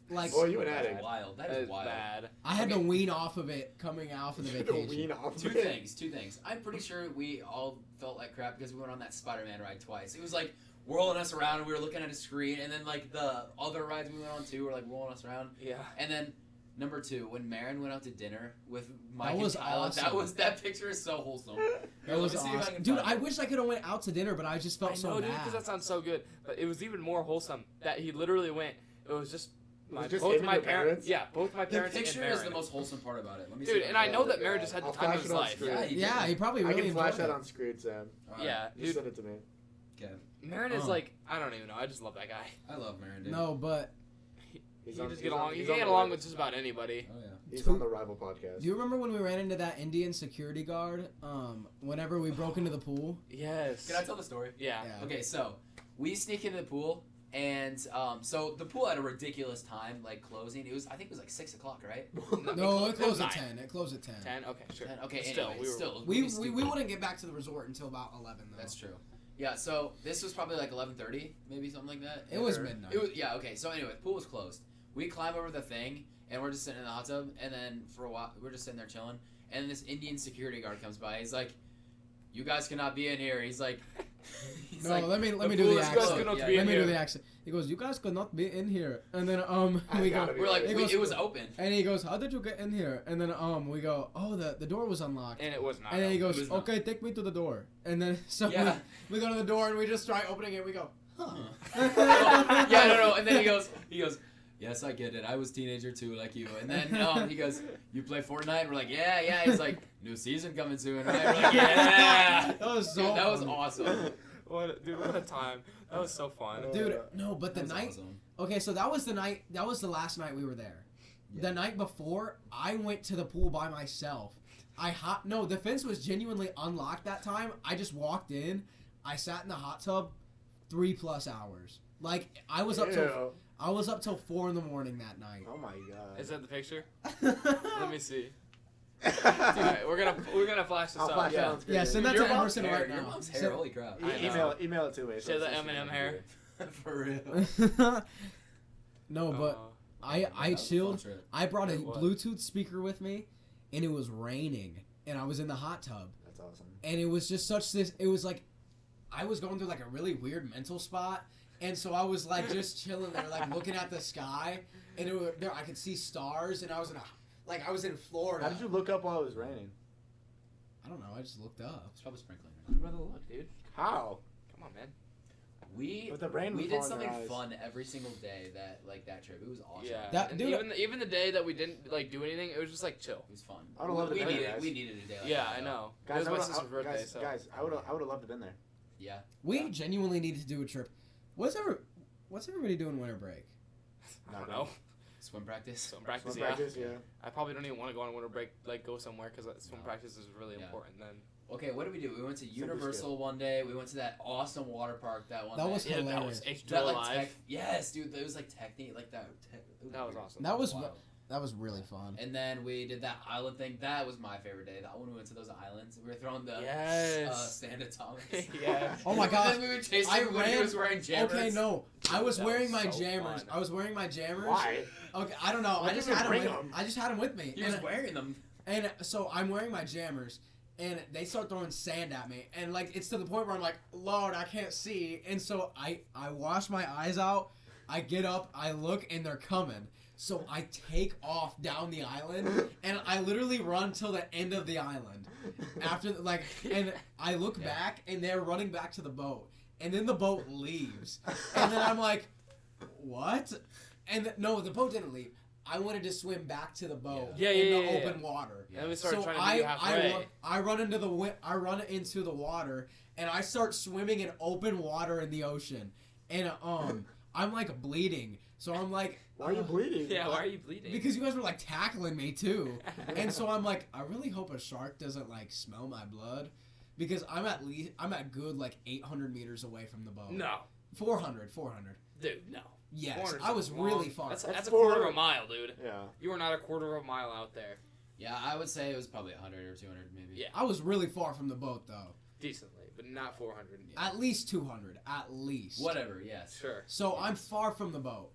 Like,
Boy, you an
That's
addict.
wild. That
that
is
is
wild.
bad.
I had to
Okay.
wean off of it coming out of the
You had to
vacation.
wean off
Two
of it.
things. Two things. I'm pretty sure we all felt like crap because we went on that Spider-Man ride twice. It was like whirling us around, and we were looking at a screen, and then like the other rides we went on too were like whirling us around.
Yeah.
And then number 2, when Marin went out to dinner with Mike
That was
and Kyla,
awesome.
that picture is so wholesome.
That was
Let me see if I
awesome.
can
Dude,
find
I
it.
wish I could have went out to dinner, but I just felt
I
so
know, dude,
bad.
because that sounds so good. But it was even more wholesome that he literally went. It was just
Was it just
both
him and
my
your
parents.
parents?
Yeah, both my
The
parents
picture
and
is the
Marin.
most wholesome part about it. Let me see
Dude,
if
and
I
I
can
know
find
that
it.
Marin just had the
I'll
time of
flash
his
it on
life.
screen.
Yeah, he
Yeah,
did.
he probably
I
really
can flash
enjoyed
that
it.
on screen, Sam.
Alright.
Yeah,
You
dude.
send it to me.
Okay.
Marin is
Oh.
like, I don't even know. I just love that guy.
I love Marin, dude.
No, but
He
He's on-
just
he's
get
on-
along.
he's
He
on
can
the
get along
rival-
with just about anybody.
Oh yeah.
He's on the rival podcast.
do you remember when we ran into that Indian security guard? Whenever we broke into the pool.
Yes.
Can I tell the story?
Yeah.
Yeah.
Okay, so we sneak into the pool, and so the pool had a ridiculous time, like closing. I think it was like 6 o'clock, right?
No, it closed at
9.
10. It closed at 10.
10. Okay, sure.
10? Okay,
Still,
anyway,
we were-
still,
We
stupid.
wouldn't get back to the resort until about 11 though.
That's true. Yeah, so this was probably like 11:30, maybe something like that.
It was
Or-
midnight.
It was, yeah, okay. So anyway, the pool was closed. We climb over the thing, and we're just sitting in the hot tub, and then for a while we're just sitting there chilling, and then this Indian security guard comes by. He's like, "You guys cannot be in here." He's like,
No,
like,
let me
"The
do
pool
the
is
accent.
closed."
cannot
Yeah,
be
Let
in
me
here.
do the accent. He goes, "You guys could not be in here." And then we go,
gotta be
We're like,
It
we,
goes-
it was open.
and he goes, "How did you get in here?" And then we go, "Oh, the door was unlocked."
And it was not.
And then he
It
goes,
was not.
"Okay, take me to the door." And then so
Yeah.
we go to the door and we just try opening it. We go, "Huh."
Yeah, no. And then he goes, "Yes, I get it. I was teenager too, like you." And then he goes, "You play Fortnite?" And we're like, "Yeah." He's like, "New season coming soon, right?" We're like, "Yeah."
That was so.
Dude, that was
funny.
awesome.
What a time. That was so fun.
Dude, no, but the
That was
night.
awesome.
Okay, so that was the night. That was the last night we were there.
Yeah.
The night before, I went to the pool by myself. No, the fence was genuinely unlocked that time. I just walked in. I sat in the hot tub, 3+ hours. Like I was up till 4 in the morning that night.
Oh my god.
Is that the picture? Let me see. Alright, we're gonna flash this
I'll
up.
flash it
yeah.
on screen.
Yeah, send that
Your
to
mom's
Emerson
hair,
right
Your
now.
mom's hair,
Send-
holy crap.
I know.
Email it to me.
Show the
it's
Eminem
gonna
hair.
be
For real.
No, but I
That was a fun
chilled.
trip.
I brought a
It was.
Bluetooth speaker with me, and it was raining, and I was in the hot tub,
That's awesome.
and it was just such this. It was like I was going through like a really weird mental spot, and so I was like just chilling there, like looking at the sky, and there I could see stars, and I was in Florida.
How did you look up while it was raining?
I don't know. I just looked up.
It's probably sprinkling.
Brother, look, dude.
How?
Come on, man.
We
With the rain
we
was
did
falling
something
in our eyes.
fun every single day that trip. It was awesome.
Yeah.
That-
and
dude-
even the day that we didn't like do anything, it was just like chill.
It was fun.
I would've loved
we
to be
needed
there, guys.
we needed a day like
Yeah,
that.
I know.
Guys,
it
I
was my
would've-
sister's birthday,
guys,
so.
guys, I would have loved to been there.
Yeah.
We genuinely needed to do a trip. What's everybody doing winter break?
I don't know.
Swim practice.
Swim practice,
Swim
yeah.
practice, yeah.
I probably don't even want to go on winter break, like go somewhere, because swim
No.
practice is really
Yeah.
important. Then
Okay, what did we do? We went to
Super
Universal one day. We went to that awesome water park that one
That
day.
was
yeah, that
hilarious.
was H2O
that like
Live.
tech, yes, dude. It was like technique, like that.
That was awesome.
That was
wild.
That was really fun.
And then we did that island thing. That was my favorite day. That one we went to those islands. We were throwing the
Yes.
stand at Thomas.
Yeah.
Oh my gosh.
And then we were chasing
I
him when he
ran-
was wearing jammers.
Okay, no. I was
That
wearing
was
my
so
jammers.
fun.
I was wearing my jammers.
Why?
Okay, I don't know.
Why
I just
didn't you
had
bring
them.
'em?
I just had them with me.
He was wearing them.
And so I'm wearing my jammers, and they start throwing sand at me, and like it's to the point where I'm like, Lord, I can't see, and so I wash my eyes out, I get up, I look, and they're coming. So I take off down the island, and I literally run till the end of the island. After and I look back, and they're running back to the boat, and then the boat leaves, and then I'm like, what? And no, the boat didn't leave. I wanted to swim back to the boat
Yeah,
in
yeah,
the
yeah,
open water.
And then we started
So
trying to meet you halfway.
I run into the water, and I start swimming in open water in the ocean, and I'm like bleeding. So I'm like,
Why are you bleeding?
Yeah, why are you bleeding?
because you guys were like tackling me too, and so I'm like, I really hope a shark doesn't like smell my blood, because I'm at good like 800 meters away from the boat.
No,
400.
dude, no.
Yes,
400
I was
is
really
long.
far.
That's
That's
a quarter of
400.
a mile, dude.
Yeah.
You are not a quarter of a mile out there.
Yeah, I would say it was probably 100 or 200 maybe.
Yeah.
I was really far from the boat though.
Decently, but not 400.
At least 200, at least.
Whatever, yes.
Sure.
So I'm far from the boat.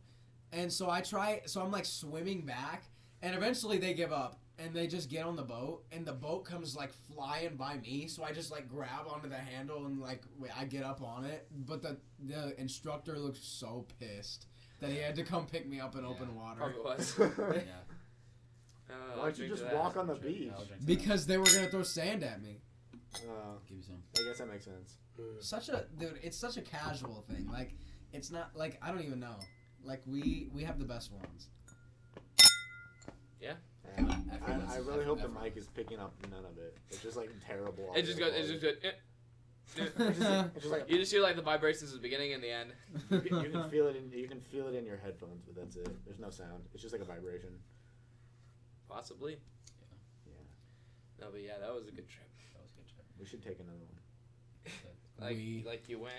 And so I'm like swimming back, and eventually they give up, and they just get on the boat, and the boat comes like flying by me, so I just like grab onto the handle and like I get up on it, but the instructor looks so pissed that he had to come pick me up in open water.
Probably was.
Yeah.
Why don't you just walk on the beach?
I'll drink some.
Because they were gonna throw sand at me.
Give you some.
I guess that makes sense.
It's such a casual thing. Like it's not like I don't even know. Like we have the best ones.
Yeah.
Everyone's-
I really hope the
everyone.
mic is picking up none of it. It's just like terrible.
It just
audio
goes. It
quality.
just goes.
It's just like
You just hear like the vibrations at the beginning and the end.
you can feel it. You can feel it in your headphones, but that's it. There's no sound. It's just like a vibration.
Possibly.
Yeah.
No, but yeah, that was a good trip.
That was a good trip.
We should take another one.
Like you went.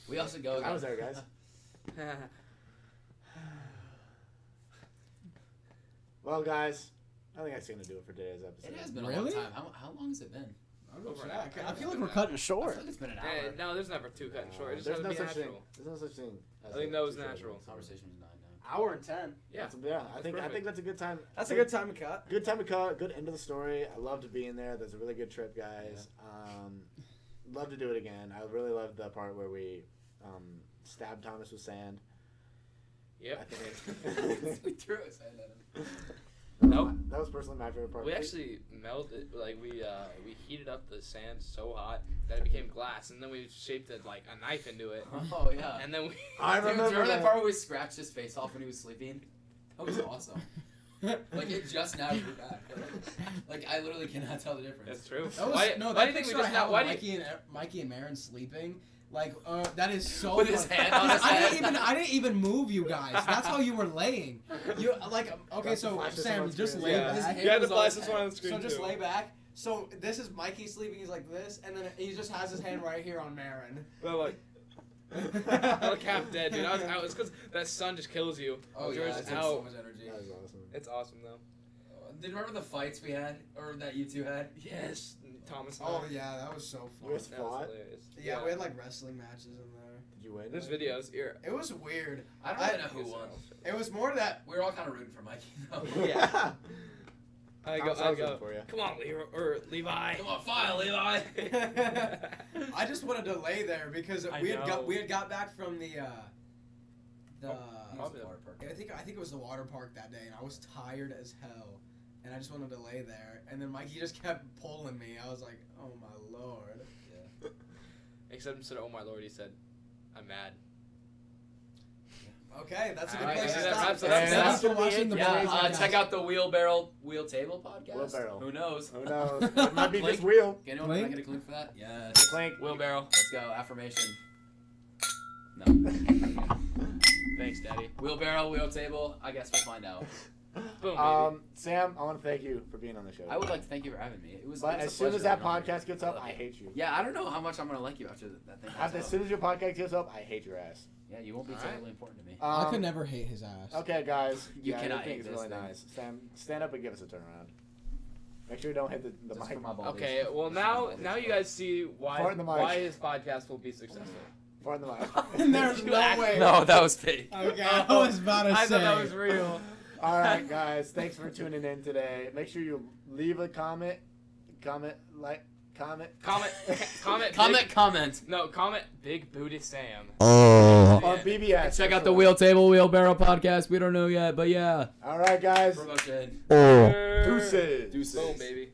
We also go.
I was there, guys. Well, guys, I think that's gonna do it for today's episode.
It has been
Really?
a long time. How long has it been?
I'm gonna
Over an
check.
hour.
I feel like we're cutting
I
short.
feel like it's been an hour.
Hey, no, there's never two cutting short. It just
There's
has
no
to be
such thing.
natural.
There's no such thing. as
I think
a
that was
two-short
natural.
episode.
Conversation was 9 now.
Hour and 10.
Yeah.
I
That's
think
perfect.
that's a good time.
That's a good time to cut.
Good time to cut. Good end of the story. I loved being there. That's a really good trip, guys. Love to do it again. I really loved the part where we stabbed Thomas with sand.
Yep.
I think
We threw a sand at him.
Nope.
that was personally my favorite part.
We actually melted, like we heated up the sand so hot that it became glass, and then we shaped it like a knife into it,
Oh yeah.
and then we.
I
Dude,
remember
that part where we scratched his face off when he was sleeping? That was awesome. Like it just now grew back. Like I literally cannot tell the difference.
That's true.
That was,
why,
no,
why
that
do you think we
picture I
just
have
not? Why
of
do you?
Mikey and Marin sleeping, like, that is so.
With his
funny.
hand on his
I
head.
didn't even move you guys. That's how you were laying. You like, okay,
That's
so
flash this
Sam,
on
just
screen.
lay
Yeah.
His
back.
hand
You had to
was on
flash
his
this one on
head.
the screen
So just
too.
lay back. So this is Mikey sleeping. He's like this, and then he just has his hand right here on Marin.
Well, like, I look half dead, dude. It's because that sun just kills you.
Oh
Yours
yeah,
is
it takes so
out.
much energy.
That was awesome.
It's awesome though.
Did you remember the fights we had, or that you two had?
Yes, Thomas. And
Oh
I.
yeah, that was so
You
fun.
guys
That was
fought?
hilarious.
Yeah, we had like wrestling matches in there.
Did you win?
There's videos here.
It was weird.
I don't really know who won.
It was more that.
We were all kind of rooting for Mikey though.
Yeah.
I
was
go.
rooting for you.
Come on, Levi.
Come on, file, Levi.
I just wanted to lay there because
I
we had
know.
got back from the
Probably
Water park.
I think it was the water park that day, and I was tired as hell, and I just wanted to lay there. And then Mikey just kept pulling me. I was like, oh my lord.
Except instead of "Oh my lord," he said, "I'm mad."
Okay, that's a good
Alright,
place
yeah,
to
that
stop.
wraps it
up.
Thanks
That's
for
gonna be
watching
it.
the
Yeah,
Bold Podcast.
check out the Wheel Table podcast.
Wheelbarrow.
Who knows?
Who knows? It might be
Blink.
just wheel.
Can anyone can I
Clink?
get a clink for that? Yes.
Clank.
Wheelbarrow.
Let's go. Affirmation. No.
Thanks, Daddy.
Wheelbarrow, wheel table. I guess we'll find out.
Boom, baby.
Sam, I want to thank you for being on the show.
I would like to thank you for having me. It was.
But
it was
as
a
soon as
pleasure
that
being on here.
podcast gets up, I hate you.
Yeah, I don't know how much I'm gonna like you after that thing.
As soon as your podcast gets up, I hate your ass.
Yeah, you won't be
Alright.
totally important to me.
I could never hate his ass.
Okay, guys.
You
yeah,
cannot
everything's
hate this
really
thing.
nice. Sam, stand up and give us a turnaround. Make sure you don't hit the
Just
mic.
for my baldies.
Okay, well now you guys see why
Fart in the mic.
why his podcast will be successful.
Far in the mic.
There's no way.
No, that was fake.
Okay, I was about to
I
say.
thought that was real.
All right, guys. Thanks for tuning in today. Make sure you leave a comment. Comment.
Comment.
Comment.
No, comment Big Booty Sam.
On
Yeah.
BBS.
Check out the Wheel Table Wheelbarrow podcast. We don't know yet, but yeah.
All right, guys.
Promotion.
Deuces.
Deuces.
Boom, baby.